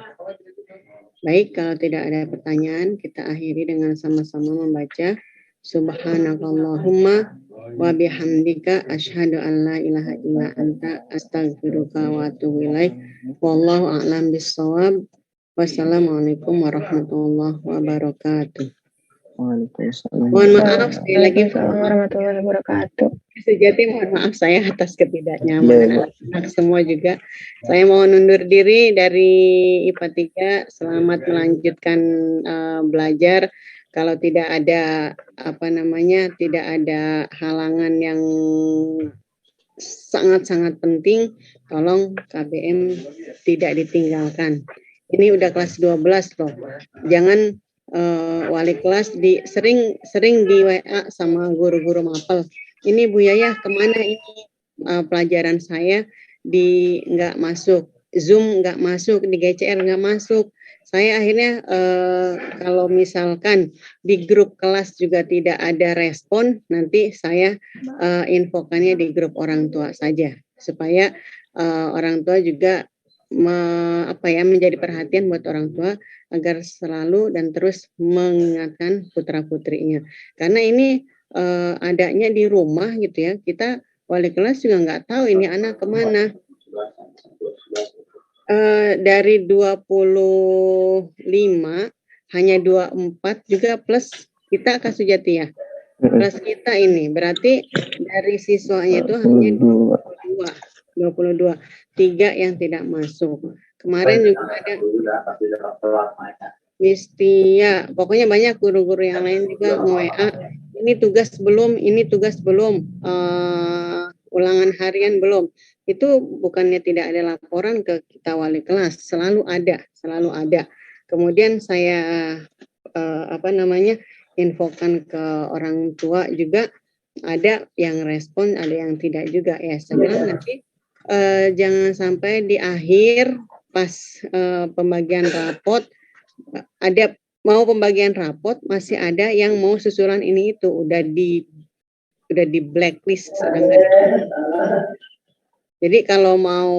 Baik, kalau tidak ada pertanyaan, kita akhiri dengan sama-sama membaca Subhanakallahumma wa bihamdika asyhadu an la ilaha illa anta astaghfiruka wa atubu ilaik. Wallahu a'lam bissawab. Wassalamualaikum warahmatullahi wabarakatuh. Waalaikumsalam. Mohon maaf sekali lagi warahmatullahi wabarakatuh. Sejati mohon maaf saya atas ketidaknyamanan anak semua juga. Saya mohon undur diri dari IPA 3. Selamat melanjutkan belajar. Kalau tidak ada tidak ada halangan yang sangat-sangat penting, tolong KBM tidak ditinggalkan. Ini udah kelas 12 loh. Jangan wali kelas sering di WA sama guru-guru mapel. Ini Bu Yayah kemana ini pelajaran saya nggak masuk, Zoom nggak masuk, di GCR nggak masuk. Saya akhirnya kalau misalkan di grup kelas juga tidak ada respon, nanti saya infokannya di grup orang tua saja supaya orang tua juga menjadi perhatian buat orang tua agar selalu dan terus mengingatkan putra-putrinya. Karena ini adanya di rumah gitu ya, kita wali kelas juga nggak tahu ini anak kemana. Dari 25 hanya 24 juga plus kita Kak Sujati ya. Plus kita ini berarti dari siswanya itu hanya 22. 3 yang tidak masuk. Kemarin juga ada Miss Tia, pokoknya banyak guru-guru yang lain juga nge-WA, ini tugas belum, ulangan harian belum. Itu bukannya tidak ada laporan ke kita wali kelas, selalu ada. Kemudian saya infokan ke orang tua juga, ada yang respon, ada yang tidak juga ya. Saya bilang nanti jangan sampai di akhir pas pembagian rapot ada mau pembagian rapot masih ada yang mau susulan ini itu udah di blacklist sedangkan. Jadi kalau mau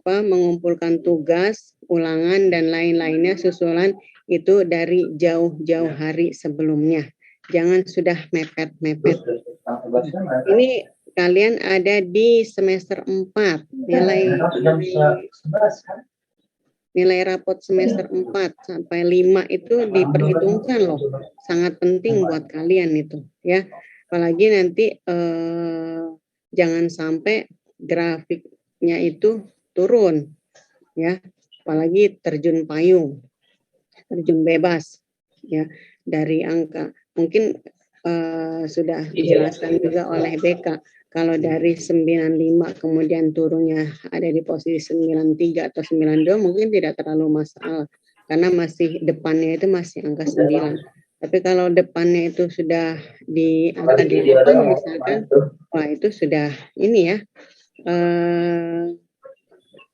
mengumpulkan tugas, ulangan dan lain-lainnya susulan itu dari jauh-jauh hari sebelumnya. Jangan sudah mepet-mepet. Ini kalian ada di semester 4, nilai rapot semester 4 sampai 5 itu diperhitungkan loh. Sangat penting buat kalian itu ya. Apalagi nanti jangan sampai grafiknya itu turun ya. Apalagi terjun payung, terjun bebas ya dari angka. Mungkin sudah dijelaskan juga oleh BK. Kalau dari 95 kemudian turunnya ada di posisi 93 atau 92 mungkin tidak terlalu masalah. Karena masih depannya itu masih angka 9. Tapi kalau depannya itu sudah di angka 8 misalkan, wah itu sudah ini ya,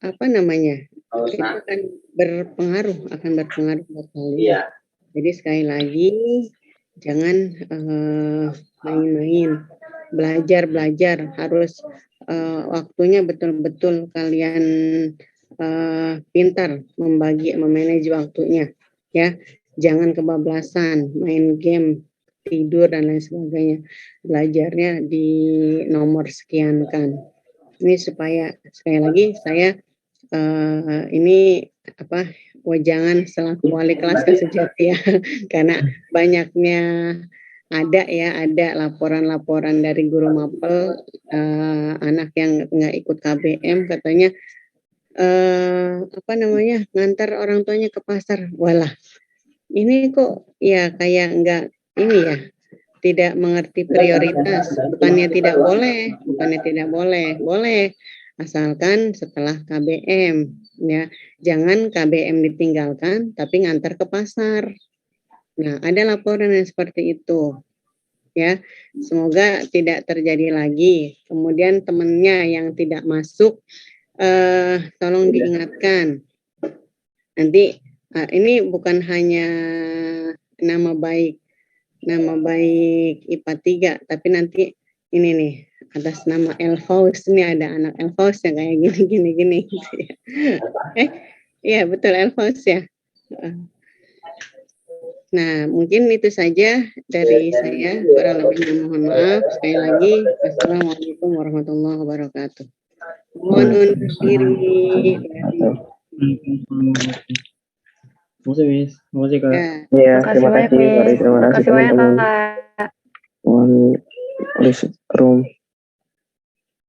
itu akan berpengaruh buat kalian. Jadi sekali lagi, jangan main-main. Belajar harus waktunya betul-betul kalian pintar memanage waktunya ya. Jangan kebablasan main game, tidur dan lain sebagainya. Belajarnya di nomor sekian kan. Ini supaya sekali lagi saya ini wejangan selaku wali kelas Kak Sujati ya. Karena banyaknya ada laporan-laporan dari guru mapel anak yang nggak ikut KBM katanya ngantar orang tuanya ke pasar. Walah, ini kok ya kayak nggak ini ya, tidak mengerti prioritas. Bukannya tidak boleh asalkan setelah KBM ya. Jangan KBM ditinggalkan tapi ngantar ke pasar. Nah, ada laporan yang seperti itu, ya. Semoga tidak terjadi lagi. Kemudian temannya yang tidak masuk, tolong diingatkan. Nanti ini bukan hanya nama baik IPA 3, tapi nanti ini nih atas nama Elfaus, ini ada anak Elfaus yang kayak gini. Iya betul Elfaus ya. Nah, mungkin itu saja dari saya. Kurang lebihnya mohon maaf. Sekali lagi, Assalamualaikum warahmatullahi wabarakatuh. Mohon undur diri. Terima kasih Kak. Ya, terima kasih banyak, Miss. Terima kasih Terima kasih banyak, teman-teman. Kak. Mohon